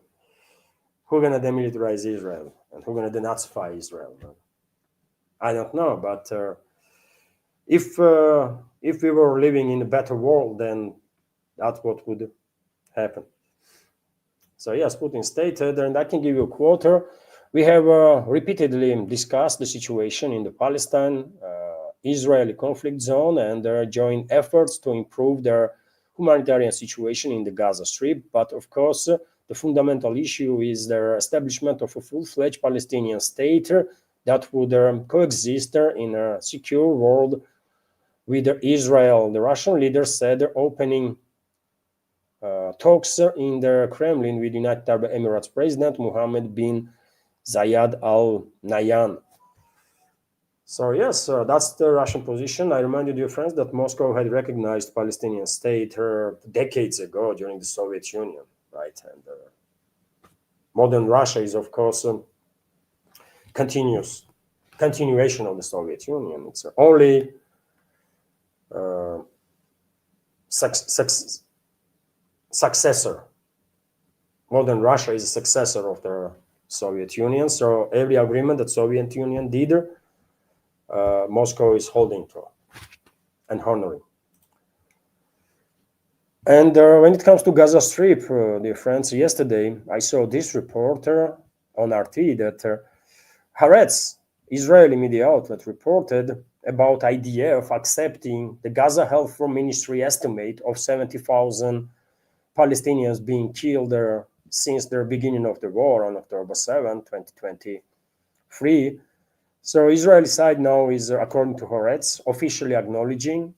Who's gonna demilitarize Israel and who's gonna denazify Israel? I don't know, but if we were living in a better world, then that's what would happen. So yes, Putin stated, and I can give you a quote. We have repeatedly discussed the situation in the Palestine-Israeli conflict zone and their joint efforts to improve their humanitarian situation in the Gaza Strip. But of course, the fundamental issue is the establishment of a full-fledged Palestinian state that would coexist in a secure world with Israel. The Russian leader said, opening talks in the Kremlin with United Arab Emirates President Mohammed bin Zayed Al Nahyan. So yes, that's the Russian position. I remind you, dear friends, that Moscow had recognized Palestinian state decades ago during the Soviet Union, right? And modern Russia is, of course, continuation of the Soviet Union. It's only successor. Modern Russia is a successor of the Soviet Union. So every agreement that Soviet Union did, Moscow is holding to and honoring. And when it comes to Gaza Strip, dear friends, yesterday I saw this reporter on RT that Haaretz, Israeli media outlet, reported about idea of accepting the Gaza Health Ministry estimate of 70,000 Palestinians being killed since the beginning of the war on October 7, 2023. So Israeli side now is, according to Haaretz, officially acknowledging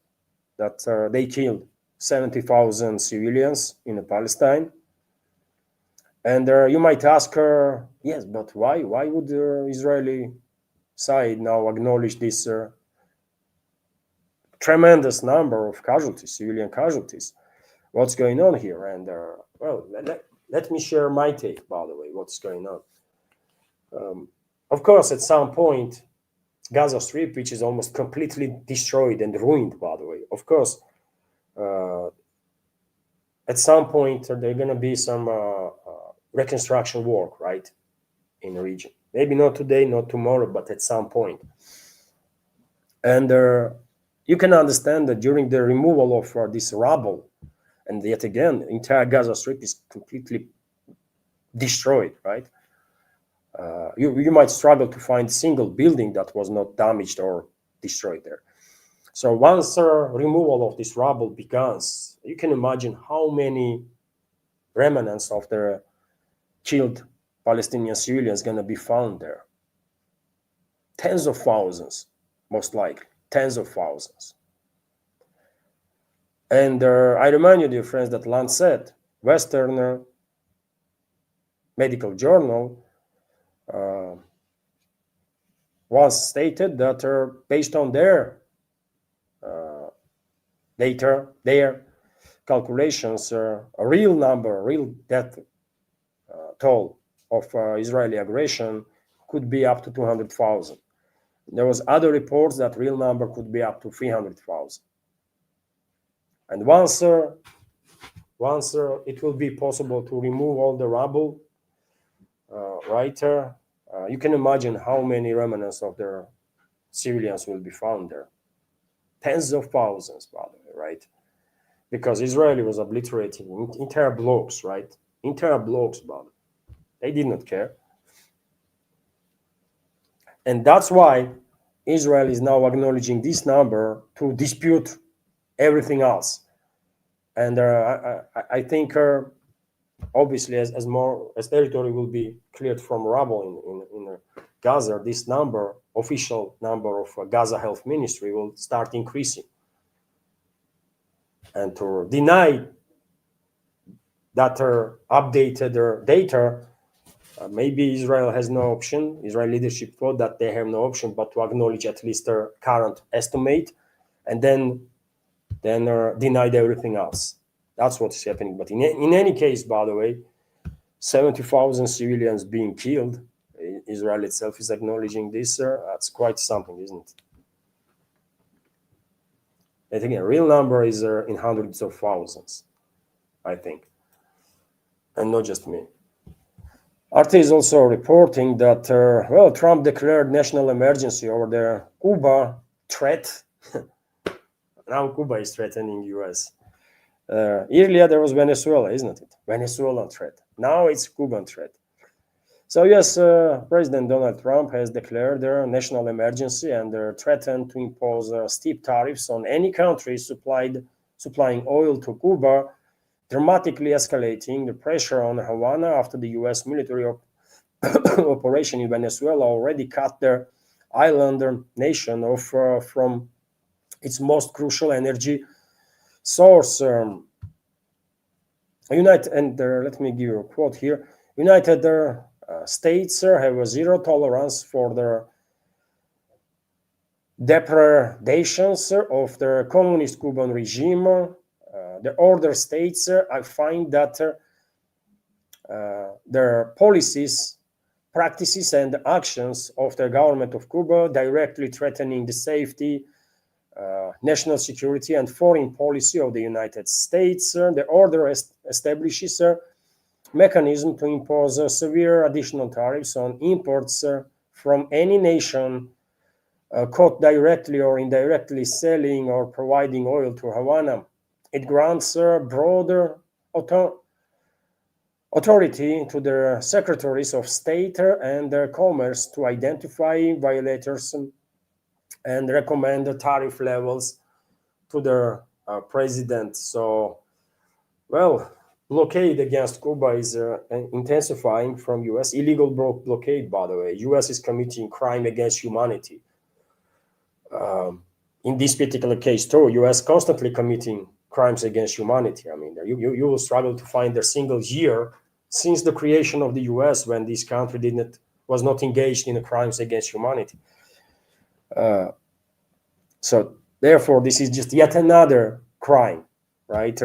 that they killed 70,000 civilians in Palestine. And you might ask her, yes, but why? Why would the Israeli side now acknowledge this tremendous number of casualties, civilian casualties? What's going on here? And well, let me share my take, by the way, what's going on. Of course, at some point, Gaza Strip, which is almost completely destroyed and ruined, by the way, of course, at some point, there are going to be some reconstruction work, right, in the region. Maybe not today, not tomorrow, but at some point. And you can understand that during the removal of this rubble, and yet again, the entire Gaza Strip is completely destroyed, right? You might struggle to find a single building that was not damaged or destroyed there. So once removal of this rubble begins, you can imagine how many remnants of the killed Palestinian civilians going to be found there. Tens of thousands, most likely, tens of thousands. And I remind you, dear friends, that Lancet, Western medical journal, once stated that based on their data, their calculations, a real death toll of Israeli aggression could be up to 200,000. There was other reports that real number could be up to 300,000. And once it will be possible to remove all the rubble, you can imagine how many remnants of their civilians will be found there. Tens of thousands, by the way, right? Because Israeli was obliterating entire blocks, right? Entire blocks, but they did not care. And that's why Israel is now acknowledging this number to dispute everything else. And I think obviously as territory will be cleared from rubble in Gaza, this number, official number of Gaza Health Ministry will start increasing. And to deny that updated data, maybe Israel has no option. Israel leadership thought that they have no option but to acknowledge at least their current estimate and then denied everything else. That's what's happening. But in any case, by the way, 70,000 civilians being killed, Israel itself is acknowledging this. That's quite something, isn't it? I think a real number is in hundreds of thousands, I think, and not just me. RT is also reporting that, Trump declared national emergency over the Cuba threat. Now Cuba is threatening US. Earlier there was Venezuela, isn't it? Venezuelan threat. Now it's Cuban threat. So yes, President Donald Trump has declared a national emergency and threatened to impose steep tariffs on any country supplying oil to Cuba, dramatically escalating the pressure on Havana after the US military operation in Venezuela already cut the island nation off from its most crucial energy source. United, and let me give you a quote here. United States have a zero tolerance for the depredations of the communist Cuban regime. The order states, I find that their policies, practices, and actions of the government of Cuba directly threatening the safety, national security, and foreign policy of the United States. The order establishes a mechanism to impose severe additional tariffs on imports from any nation caught directly or indirectly selling or providing oil to Havana. It grants broader authority to the secretaries of state and commerce to identify violators and recommend the tariff levels to the president. So, well, blockade against Cuba is intensifying from U.S. illegal blockade. By the way, U.S. is committing crime against humanity. In this particular case, too, U.S. constantly committing crimes against humanity. I mean, you will struggle to find a single year since the creation of the U.S. when this country was not engaged in the crimes against humanity. So therefore, this is just yet another crime, right?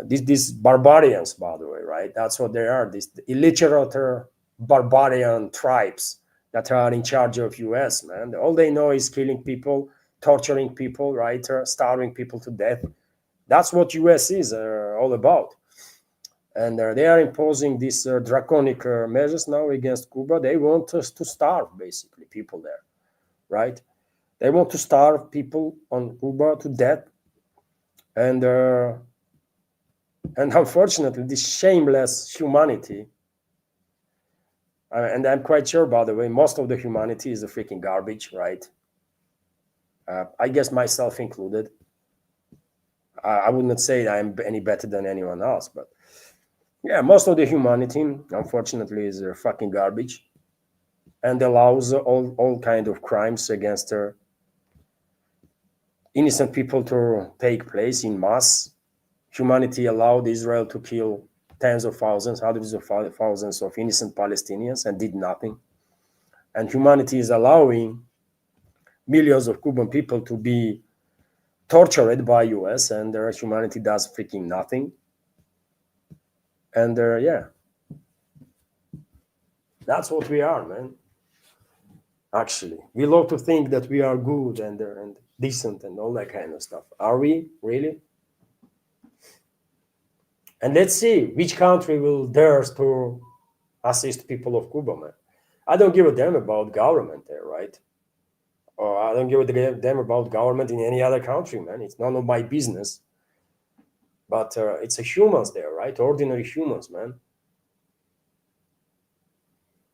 These barbarians, by the way, right? That's what they are. These illiterate barbarian tribes that are in charge of U.S. Man, all they know is killing people, torturing people, right? Starving people to death. That's what U.S. is all about. And they are imposing these draconic measures now against Cuba. They want us to starve, basically, people there, right? They want to starve people on Cuba to death. And unfortunately, this shameless humanity, and I'm quite sure, by the way, most of the humanity is a freaking garbage, right? I guess myself included. I would not say I'm any better than anyone else, but yeah, most of the humanity, unfortunately, is fucking garbage and allows all kind of crimes against innocent people to take place in mass. Humanity allowed Israel to kill tens of thousands, hundreds of thousands of innocent Palestinians and did nothing. And humanity is allowing millions of Cuban people to be tortured by US, and humanity does freaking nothing. And yeah, that's what we are, man. Actually, we love to think that we are good and decent and all that kind of stuff. Are we really? And let's see which country will dare to assist people of Cuba, man. I don't give a damn about government there, right? Or I don't give a damn about government in any other country, man. It's none of my business. But it's a humans there, right? Ordinary humans, man.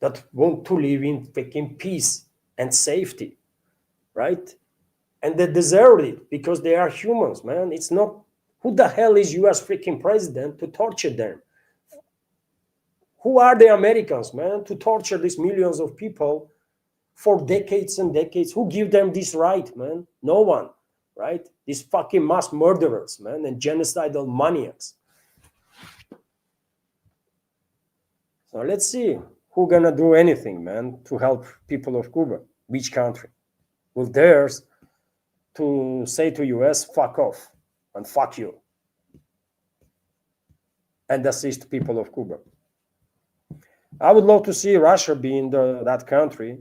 That want to live in freaking peace and safety, right? And they deserve it because they are humans, man. It's not, who the hell is US freaking president to torture them? Who are the Americans, man, to torture these millions of people for decades and decades? Who give them this right, man? No one, right? These fucking mass murderers, man, and genocidal maniacs. So let's see who gonna do anything, man, to help people of Cuba. Which country will dare to say to US, fuck off and fuck you, and assist people of Cuba? I would love to see Russia being that country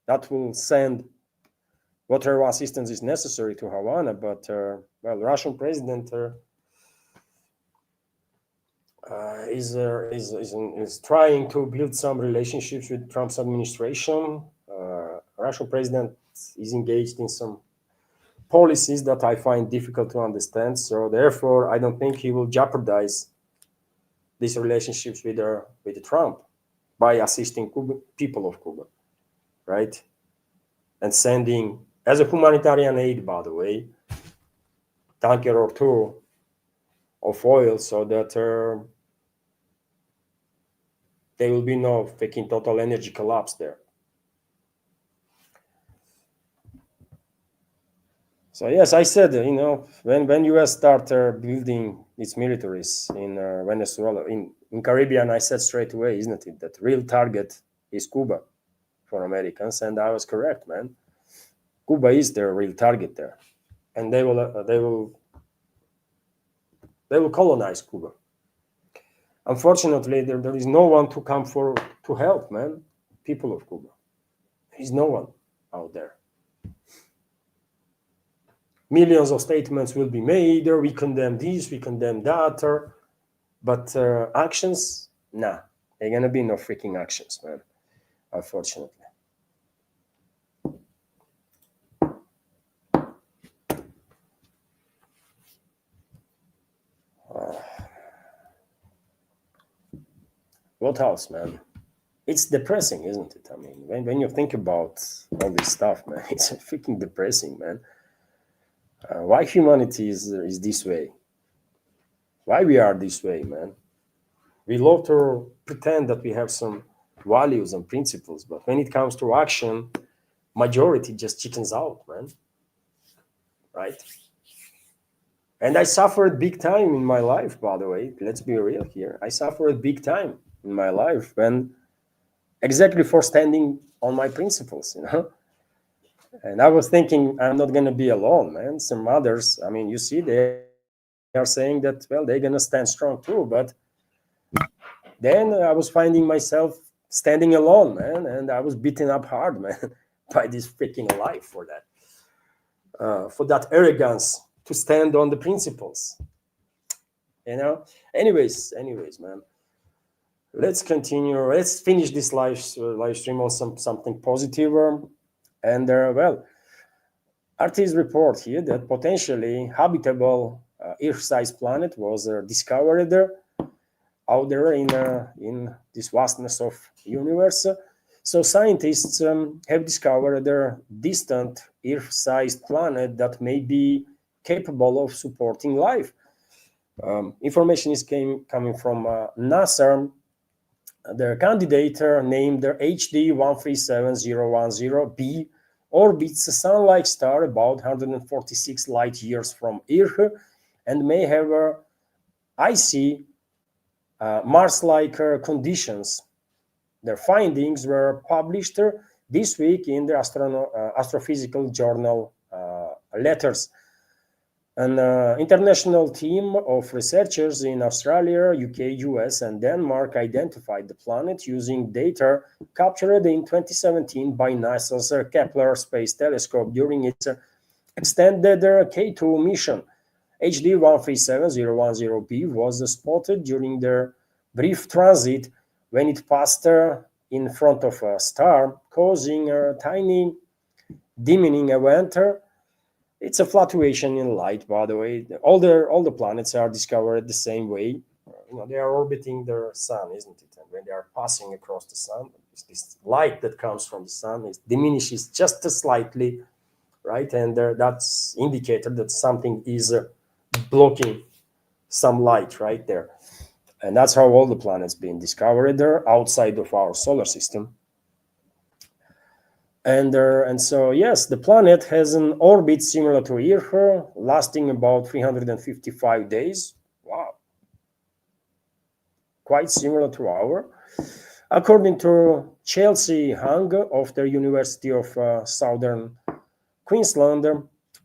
that will send whatever assistance is necessary to Havana. But well, Russian president is trying to build some relationships with Trump's administration. Russian president is engaged in some policies that I find difficult to understand. So therefore, I don't think he will jeopardize these relationships with Trump by assisting people of Cuba, right? And sending, as a humanitarian aid, by the way, tanker or two of oil so that there will be no freaking total energy collapse there. So yes, I said, when US started building its militaries in Venezuela, in Caribbean, I said straight away, isn't it, that real target is Cuba for Americans, and I was correct, man. Cuba is their real target there, and they will colonize Cuba. Unfortunately, there is no one to come for to help, man. People of Cuba, there is no one out there. Millions of statements will be made, or we condemn this, we condemn that, but actions, nah, there gonna be no freaking actions, man. Unfortunately. What else, man? It's depressing, isn't it? I mean, when you think about all this stuff, man, it's freaking depressing, man. Why humanity is this way? Why we are this way, man? We love to pretend that we have some values and principles, but when it comes to action, majority just chickens out, man. Right? And I suffered big time in my life, by the way. Let's be real here. I suffered big time in my life when exactly for standing on my principles. And I was thinking I'm not gonna be alone, man. Some others, I mean, you see, they are saying that, well, they're gonna stand strong too, but then I was finding myself standing alone, man, and I was beaten up hard, man, by this freaking life for that arrogance to stand on the principles. Anyways, man. Let's continue. Let's finish this live stream on something positive. And well, RT's report here that potentially habitable Earth-sized planet was discovered out there in this vastness of universe. So scientists have discovered a distant Earth-sized planet that may be capable of supporting life. Information is coming from NASA. The candidate named HD 137010b orbits a sun-like star about 146 light years from Earth and may have icy Mars-like conditions. Their findings were published this week in the Astrophysical Journal Letters. An international team of researchers in Australia, UK, US, and Denmark identified the planet using data captured in 2017 by NASA's Kepler Space Telescope during its extended K2 mission. HD 137010b was spotted during their brief transit when it passed in front of a star, causing a tiny dimming event. It's a fluctuation in light, by the way. All the planets are discovered the same way. They are orbiting their sun, isn't it? And when they are passing across the sun, this light that comes from the sun diminishes just slightly, right? And that's indicated that something is blocking some light right there. And that's how all the planets being discovered there outside of our solar system. And so, yes, the planet has an orbit similar to Earth, lasting about 355 days. Wow. Quite similar to our. According to Chelsea Hung of the University of Southern Queensland,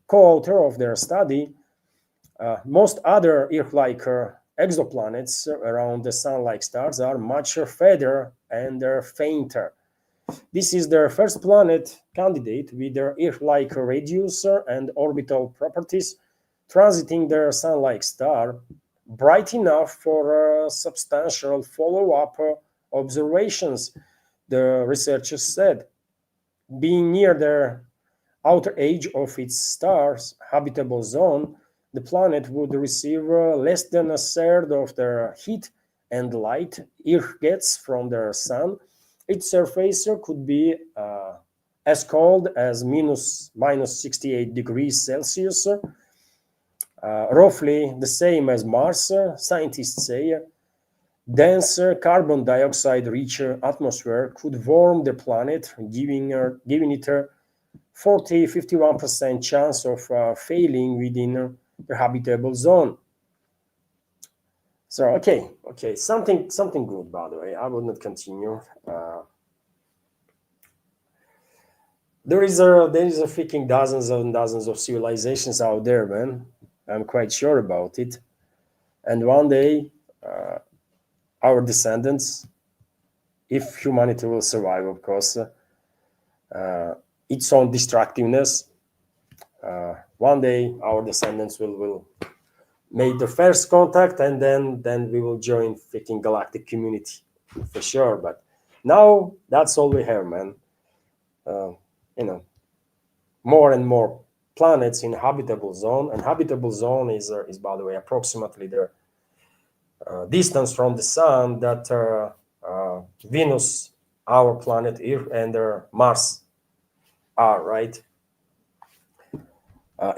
co-author of their study, most other Earth-like exoplanets around the Sun-like stars are much fainter and fainter. This is their first planet candidate with their Earth-like radius and orbital properties, transiting their Sun-like star bright enough for substantial follow-up observations, the researchers said. Being near the outer edge of its star's habitable zone, the planet would receive less than a third of the heat and light Earth gets from the sun. Its surface could be as cold as minus 68 degrees Celsius, roughly the same as Mars, scientists say. Dense carbon dioxide rich atmosphere could warm the planet, giving it 51% chance of failing within the habitable zone. So okay, something good, by the way. I will not continue. There is a freaking dozens and dozens of civilizations out there, man. I'm quite sure about it. And one day, our descendants, if humanity will survive, of course, its own destructiveness, one day our descendants will make the first contact, and then we will join freaking galactic community for sure. But now that's all we have, man. You know, more and more planets in habitable zone, and habitable zone is by the way approximately the distance from the sun that Venus, our planet, Earth, and Mars are, right?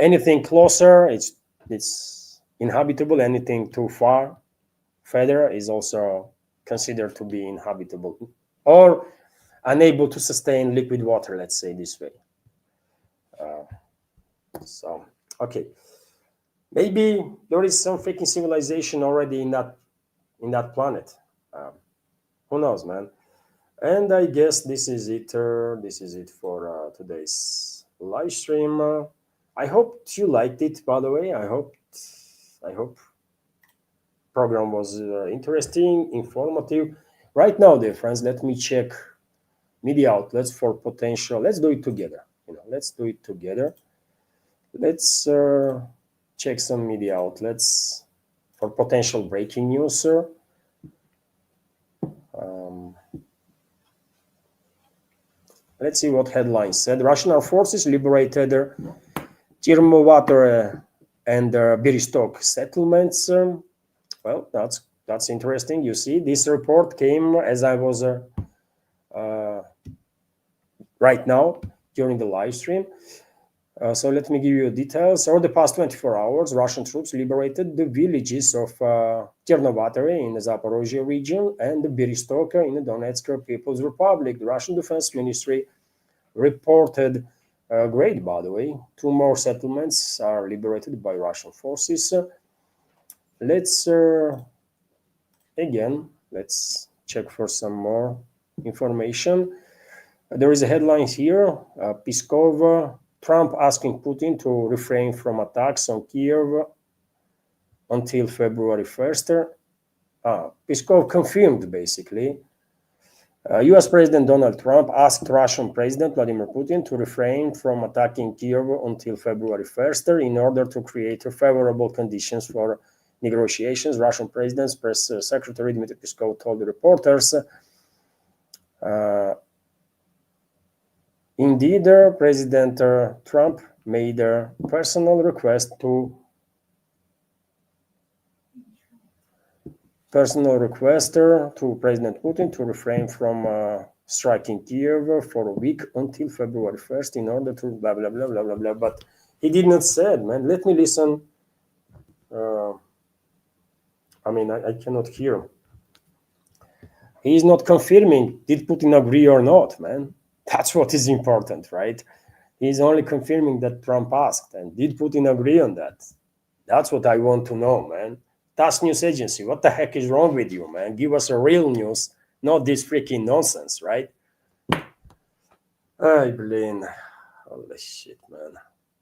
Anything closer, it's inhabitable. Anything too far, further, is also considered to be inhabitable or unable to sustain liquid water. Let's say this way. So okay, maybe there is some freaking civilization already in that planet. Who knows, man? And I guess this is it. This is it for today's live stream. I hope you liked it. By the way, I hope program was interesting, informative. Right now, dear friends, let me check media outlets for potential. Let's do it together. Let's do it together. Let's check some media outlets for potential breaking news. Let's see what headlines said. Russian armed forces liberated Chernovator and Biristok settlements. Well, that's interesting. You see, this report came as I was right now during the live stream. So let me give you details. Over the past 24 hours, Russian troops liberated the villages of Chernovator in the Zaporozhye region and Biristok in the Donetsk People's Republic. The Russian Defense Ministry reported, great, by the way, 2 more settlements are liberated by Russian forces. Let's check for some more information. There is a headline here, Peskov, Trump asking Putin to refrain from attacks on Kiev until February 1st. Peskov confirmed, basically. US President Donald Trump asked Russian President Vladimir Putin to refrain from attacking Kiev until February 1st in order to create favorable conditions for negotiations. Russian President's press secretary Dmitry Peskov told the reporters, indeed, President Trump made a personal request to President Putin to refrain from striking Kiev for a week until February 1st in order to blah, blah, blah, blah, blah, blah. But he did not say it, man. Let me listen. I cannot hear. He is not confirming, did Putin agree or not, man? That's what is important, right? He's only confirming that Trump asked. And did Putin agree on that? That's what I want to know, man. TASS News Agency, what the heck is wrong with you, man? Give us a real news, not this freaking nonsense, right? Ay, blin. Holy shit, man.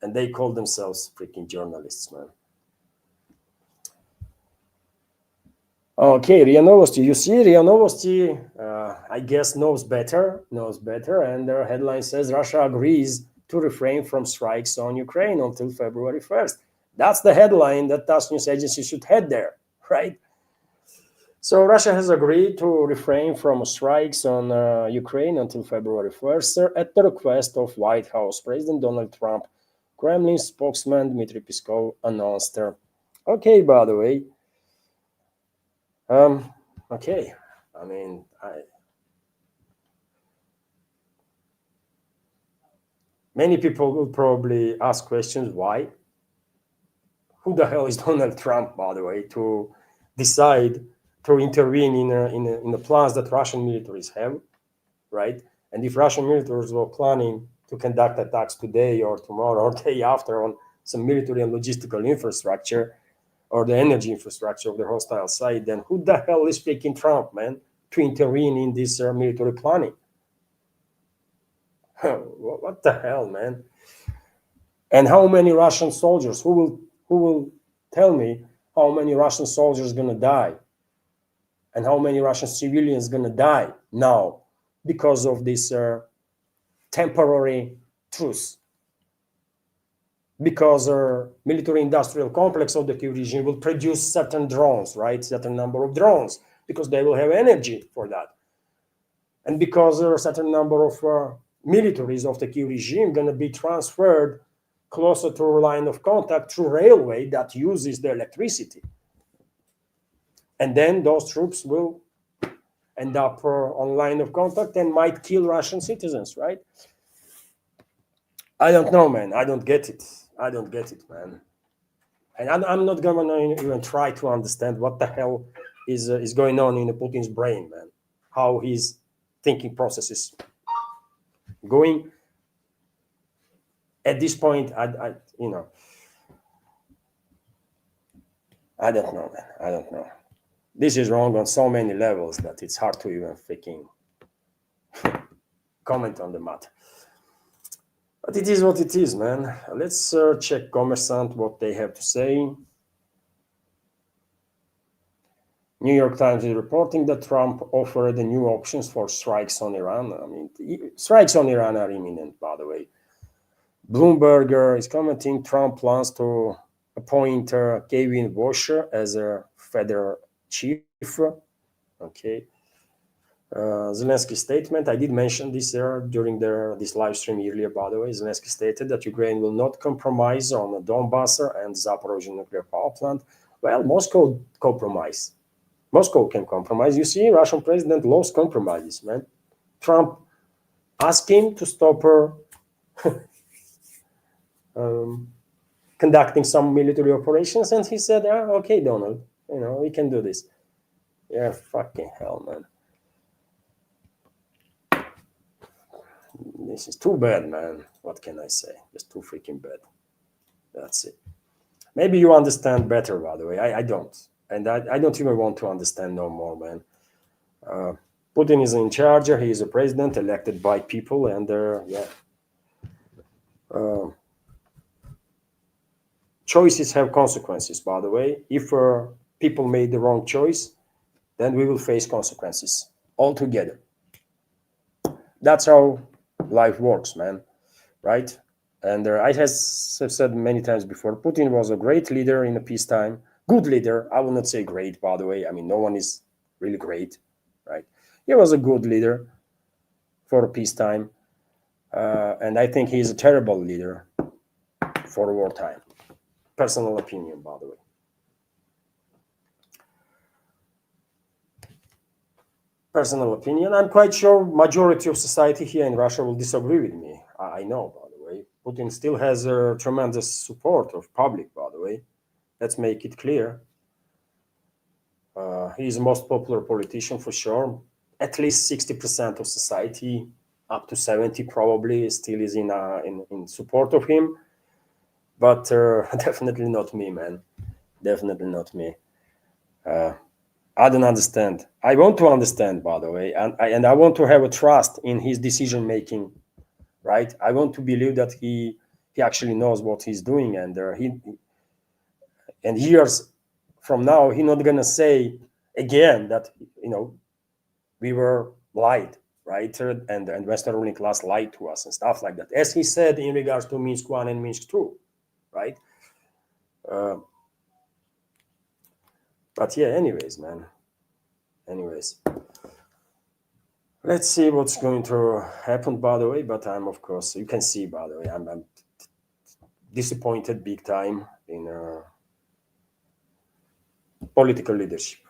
And they call themselves freaking journalists, man. Okay, RIA Novosti. You see, RIA Novosti, I guess, knows better. And their headline says Russia agrees to refrain from strikes on Ukraine until February 1st. That's the headline that TASS News Agency should head there, right? So Russia has agreed to refrain from strikes on Ukraine until February 1st at the request of White House President Donald Trump. Kremlin spokesman Dmitry Peskov announced. Okay, by the way. Okay. Many people will probably ask questions, why? Who the hell is Donald Trump, by the way, to decide to intervene in the plans that Russian militaries have, right? And if Russian militaries were planning to conduct attacks today or tomorrow or day after on some military and logistical infrastructure or the energy infrastructure of the hostile side, then who the hell is picking Trump, man, to intervene in this military planning? What the hell, man? And how many Russian soldiers? Who will tell me how many Russian soldiers gonna die, and how many Russian civilians gonna die now because of this temporary truce? Because military-industrial complex of the Kyiv regime will produce certain drones, right? Certain number of drones, because they will have energy for that, and because there are a certain number of militaries of the Kyiv regime going to be transferred closer to a line of contact through railway that uses the electricity, and then those troops will end up on line of contact and might kill Russian citizens, right? I don't know, man. I don't get it. I don't get it, man. And I'm not going to even try to understand what the hell is going on in Putin's brain, man. How his thinking process is going. At this point, I don't know, man. I don't know. This is wrong on so many levels that it's hard to even freaking comment on the matter. But it is what it is, man. Let's check Kommersant, what they have to say. New York Times is reporting that Trump offered the new options for strikes on Iran. I mean, strikes on Iran are imminent, by the way. Bloomberg is commenting Trump plans to appoint Kevin Washer as a federal chief. Okay. Zelensky statement. I did mention this during this live stream earlier, by the way. Zelensky stated that Ukraine will not compromise on the Donbass and Zaporozhye nuclear power plant. Well, Moscow compromise. Moscow can compromise. You see, Russian president loves compromises, man. Trump asked him to stop her conducting some military operations, and he said, okay, Donald, we can do this. Yeah, fucking hell, man. This is too bad, man. What can I say? Just too freaking bad. That's it. Maybe you understand better, by the way. I don't. And I don't even want to understand no more, man. Putin is in charge. He is a president elected by people. And choices have consequences, by the way. If people made the wrong choice, then we will face consequences altogether. That's how life works, man, right? And I have said many times before, Putin was a great leader in the peacetime, good leader. I will not say great, by the way. I mean, no one is really great, right? He was a good leader for peacetime, and I think he's a terrible leader for wartime. Personal opinion, by the way. Personal opinion. I'm quite sure majority of society here in Russia will disagree with me. I know, by the way. Putin still has a tremendous support of public, by the way. Let's make it clear. He's the most popular politician for sure. At least 60% of society, up to 70 probably, still is in support of him. But definitely not me, man. Definitely not me. I don't understand. I want to understand, by the way, and I want to have a trust in his decision making, right? I want to believe that he actually knows what he's doing, and years from now he's not gonna say again that we were lied, right? And Western ruling class lied to us and stuff like that, as he said in regards to Minsk I and Minsk II, right? But yeah, anyways, man. Let's see what's going to happen, by the way. But I'm, of course, you can see, by the way, I'm disappointed big time in political leadership.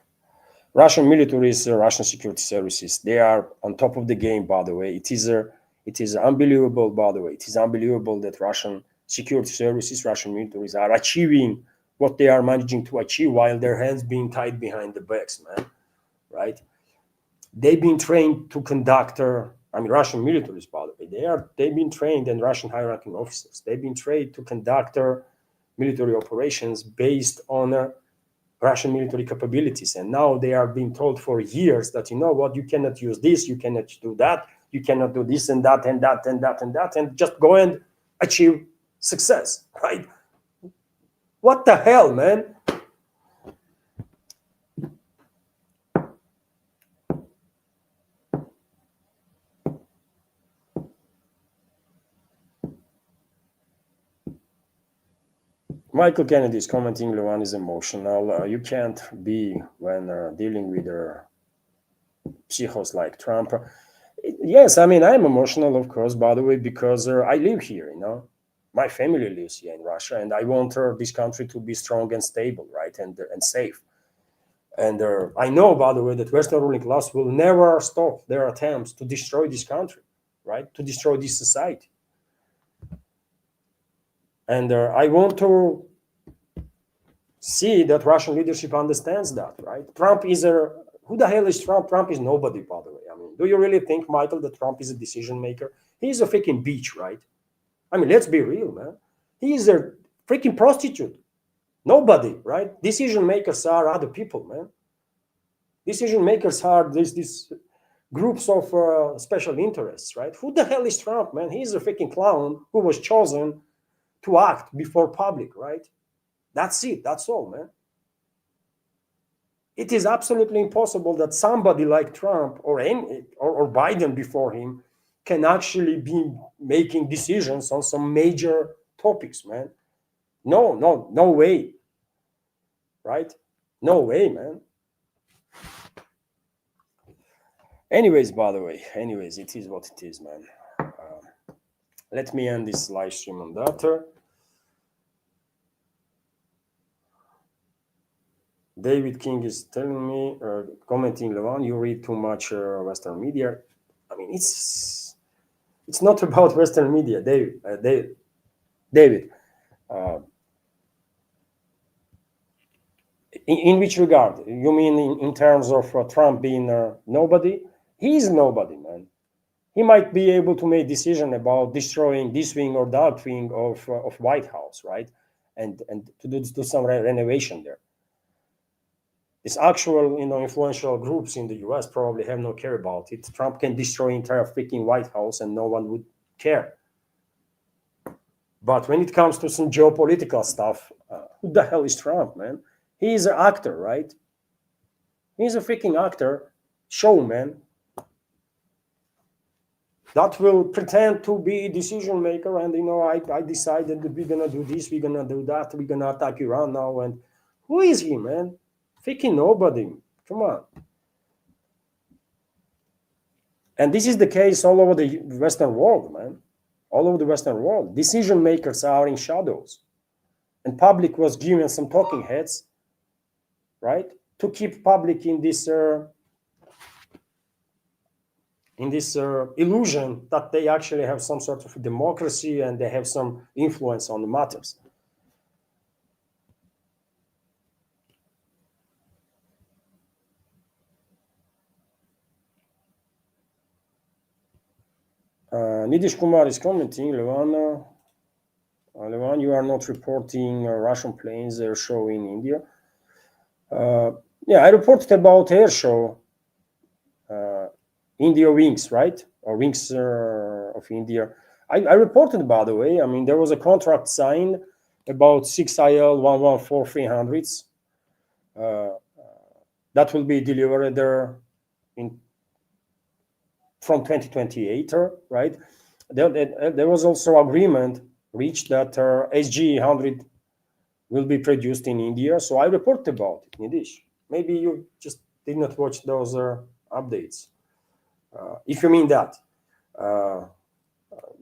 Russian militaries, Russian security services, they are on top of the game, by the way. It is unbelievable, by the way. It is unbelievable that Russian security services, Russian militaries are achieving what they are managing to achieve while their hands being tied behind the backs, man, right? They've been trained to conduct I mean, Russian militaries, by the way, they've been trained, and Russian high-ranking officers, they've been trained to conduct military operations based on Russian military capabilities. And now they are being told for years that, you know what, you cannot use this, you cannot do that, you cannot do this and that and that and that and that, and just go and achieve success, right? What the hell, man? Michael Kennedy is commenting, Levan is emotional. You can't be when dealing with psychos like Trump. Yes, I mean, I'm emotional, of course, by the way, because I live here, you know. My family lives here in Russia, and I want this country to be strong and stable, right, and safe. And I know, by the way, that Western ruling class will never stop their attempts to destroy this country, right, to destroy this society. And I want to see that Russian leadership understands that, right? Trump is who the hell is Trump? Trump is nobody, by the way. I mean, do you really think, Michael, that Trump is a decision maker? He's a freaking bitch, right? I mean, let's be real, man. He is a freaking prostitute. Nobody, right? Decision makers are other people, man. Decision makers are these groups of special interests, right? Who the hell is Trump, man? He's a freaking clown who was chosen to act before public, right? That's it. That's all, man. It is absolutely impossible that somebody like Trump or Biden before him can actually be making decisions on some major topics, man. No way, right? No way, man. Anyways, by the way, it is what it is, man. Let me end this live stream on that. David King is telling me, commenting, Levan, you read too much Western media. I mean, it's not about Western media, David. In which regard? You mean in terms of Trump being nobody? He's nobody, man. He might be able to make decision about destroying this wing or that wing of White House, right? And to do some renovation there. These actual, influential groups in the U.S. probably have no care about it. Trump can destroy entire freaking White House and no one would care. But when it comes to some geopolitical stuff, who the hell is Trump, man? He's an actor, right? He's a freaking actor, showman, that will pretend to be a decision maker. And, I decided that we're going to do this, we're going to do that, we're going to attack Iran now. And who is he, man? Freaking nobody. Come on. And this is the case all over the Western world, man. All over the Western world. Decision makers are in shadows. And public was given some talking heads, right? To keep public in this illusion that they actually have some sort of democracy and they have some influence on the matters. Nidish Kumar is commenting, Levan, you are not reporting Russian planes air show in India. Yeah, I reported about air show, India Wings, right? Or Wings of India. I reported, by the way, I mean, there was a contract signed about 6 IL-114-300s that will be delivered there from 2028, right? There was also agreement reached that SG-100 will be produced in India. So I reported about it, Nidish. Maybe you just did not watch those updates. If you mean that.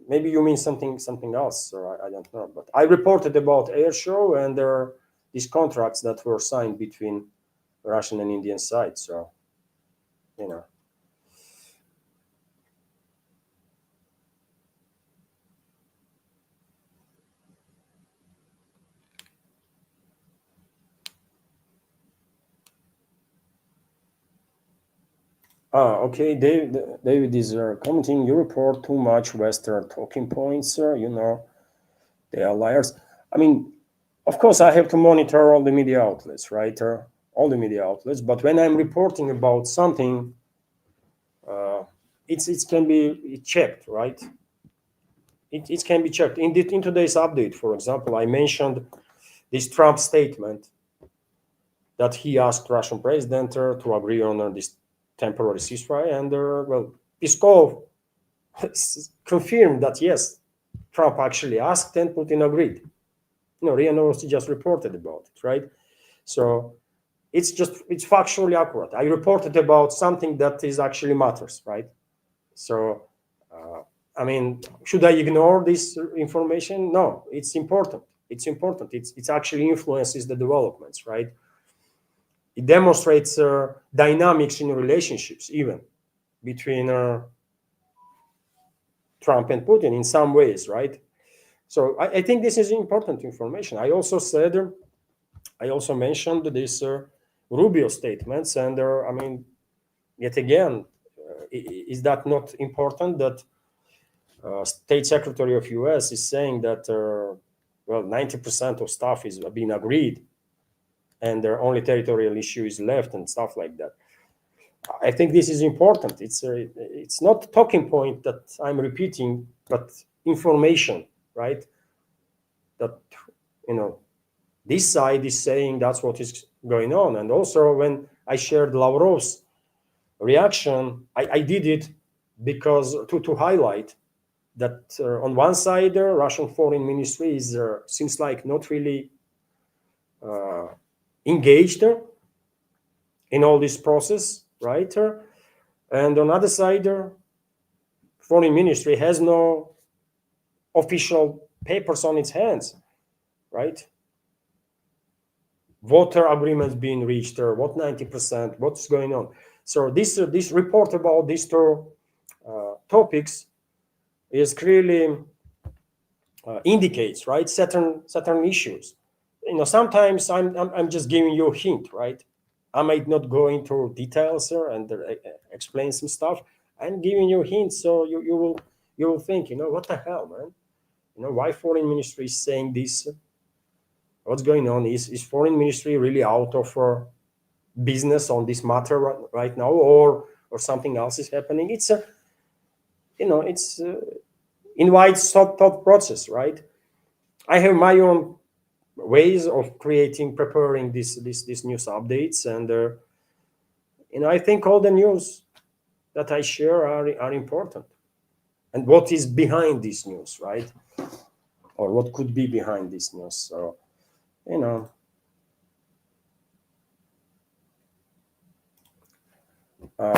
Maybe you mean something else, or I don't know. But I reported about air show, and there are these contracts that were signed between Russian and Indian sides. So, Okay, David is commenting. You report too much Western talking points, sir. You know, they are liars. I mean, of course, I have to monitor all the media outlets, right? All the media outlets. But when I'm reporting about something, uh, it can be checked, right? It can be checked. In today's update, for example, I mentioned this Trump statement that he asked Russian president to agree on this temporary ceasefire, and well, Peskov confirmed that yes, Trump actually asked and Putin agreed. RIA Novosti just reported about it, right? So it's factually accurate. I reported about something that is actually matters, right? So I mean, should I ignore this information? No, it's important. It's important. It's actually influences the developments, right? It demonstrates dynamics in relationships, even between Trump and Putin in some ways, right? So I think this is important information. I also mentioned this Rubio statements, and I mean, yet again, is that not important that State Secretary of U.S. is saying that well, 90% of stuff is being agreed, and their only territorial issue is left and stuff like that. I think this is important. It's not a talking point that I'm repeating, but information, right? That this side is saying that's what is going on. And also, when I shared Lavrov's reaction, I did it because to highlight that on one side, the Russian foreign ministry is seems like not really engaged in all this process, right? And on the other side, foreign ministry has no official papers on its hands, right? What are agreements being reached, or what 90%, what's going on? So this report about these two topics is clearly indicates, right, certain issues. Sometimes I'm just giving you a hint, right? I might not go into details here and explain some stuff. I'm giving you hints, so you will think, what the hell, man? Why foreign ministry is saying this? What's going on? Is foreign ministry really out of business on this matter right now, or something else is happening? It's a it's invites thought process, right? I have my own ways of preparing this news updates, and I think all the news that I share are important, and what is behind this news, right? Or what could be behind this news. So you know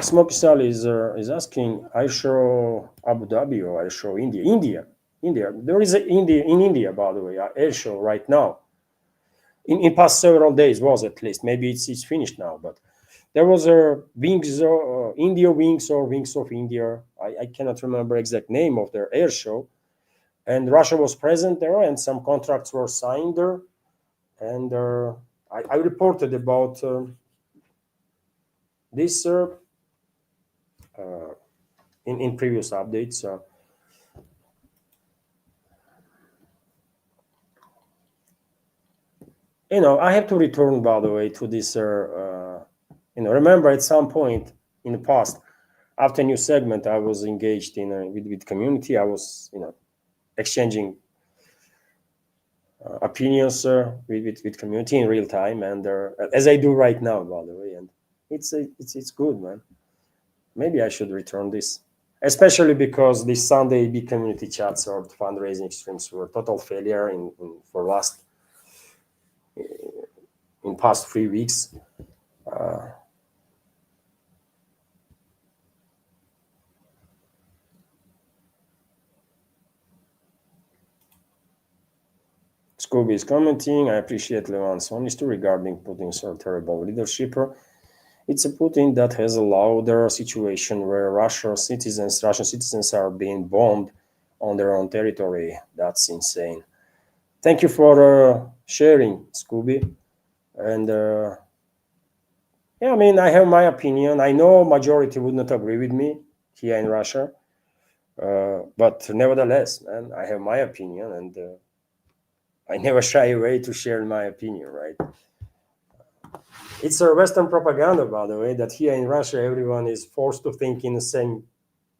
Smoky Sally is asking, I show Abu Dhabi or I show India. There is a India in India, by the way, air show right now. In past several days was, at least, maybe it's finished now, but there was a Wings India Wings or Wings of India. I cannot remember exact name of their air show, and Russia was present there, and some contracts were signed there, and I reported about this in previous updates. I have to return, by the way, to this. Remember, at some point in the past, after new segment, I was engaged in with community. I was, exchanging opinions with community in real time, and as I do right now, by the way, and it's good, man. Maybe I should return this, especially because this Sunday big community chats or fundraising streams were total failure for last in past 3 weeks. Scooby is commenting, I appreciate Levan's honesty regarding Putin's terrible leadership. It's a Putin that has allowed a situation where Russian citizens are being bombed on their own territory. That's insane. Thank you for sharing, Scooby. And, Yeah, I mean, I have my opinion. I know majority would not agree with me here in Russia, but nevertheless, man, I have my opinion, and I never shy away to share my opinion. Right? It's a Western propaganda, by the way, that here in Russia everyone is forced to think in the same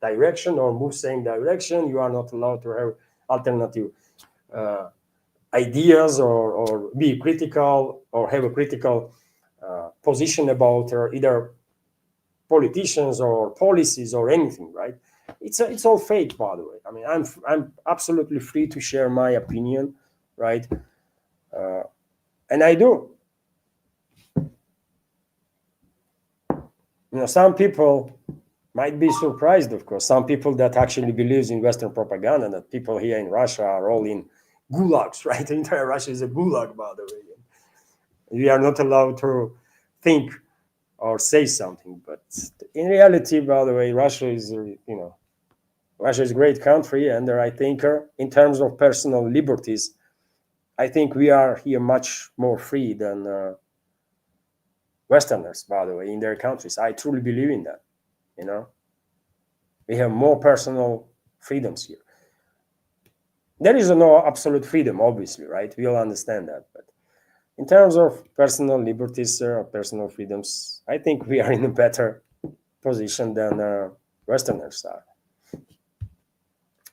direction or move same direction. You are not allowed to have alternative uh, ideas or be critical or have a critical position about either politicians or policies or anything, right? It's all fake, by the way. I mean, I'm absolutely free to share my opinion, right? Uh, and I do. Some people might be surprised, of course. Some people that actually believes in Western propaganda that people here in Russia are all in gulags, right? The entire Russia is a gulag, by the way. We are not allowed to think or say something. But in reality, by the way, Russia is a great country, and I think in terms of personal liberties, I think we are here much more free than Westerners, by the way, in their countries. I truly believe in that. You know, we have more personal freedoms here. There is no absolute freedom, obviously, right? We all understand that. But in terms of personal liberties, personal freedoms, I think we are in a better position than Westerners are.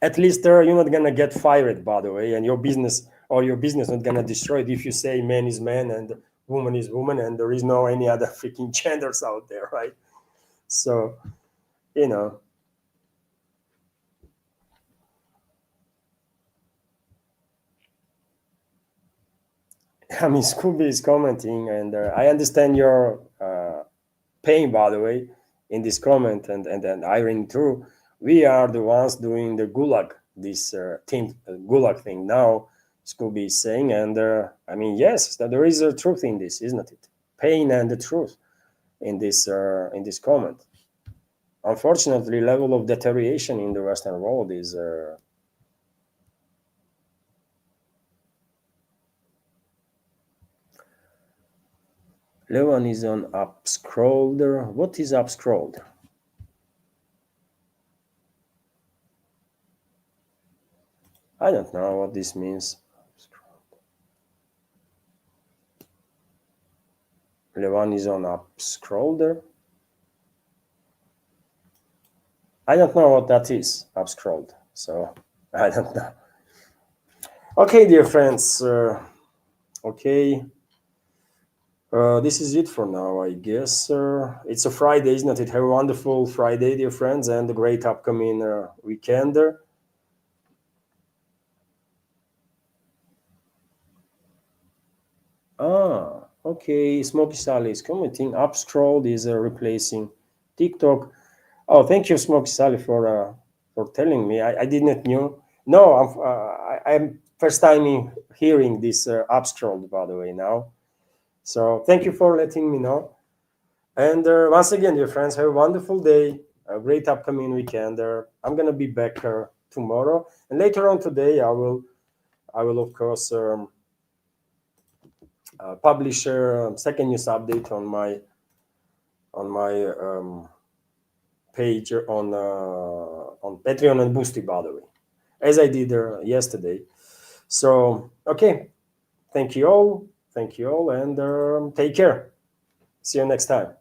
At least you're not gonna get fired, by the way, and your business not gonna destroy it if you say man is man and woman is woman and there is no any other freaking genders out there, right? So you know, I mean, Scooby is commenting, and I understand your pain, by the way, in this comment, and ironing through. We are the ones doing the gulag, this team gulag thing now. Scooby is saying, and I mean, yes, that there is a truth in this, isn't it? Pain and the truth in this comment. Unfortunately, level of deterioration in the Western world is. Levan is on up scrolled. What is up scrolled? I don't know what this means. Levan is on up scrolled. I don't know what that is. Up scrolled. So I don't know. Okay, dear friends. Okay. This is it for now, I guess. It's a Friday, isn't it? Have a wonderful Friday, dear friends, and a great upcoming weekend. Okay. Smoky Sally is commenting. Up scrolled is replacing TikTok. Oh, thank you, Smoky Sally, for telling me. I did not know. No, I'm first time hearing this up scrolled, by the way, now. So thank you for letting me know. And once again, dear friends, have a wonderful day, a great upcoming weekend. I'm gonna be back tomorrow, and later on today, I will of course publish a second news update on my page on Patreon and Boosty, by the way, as I did yesterday. So okay, thank you all, and take care. See you next time.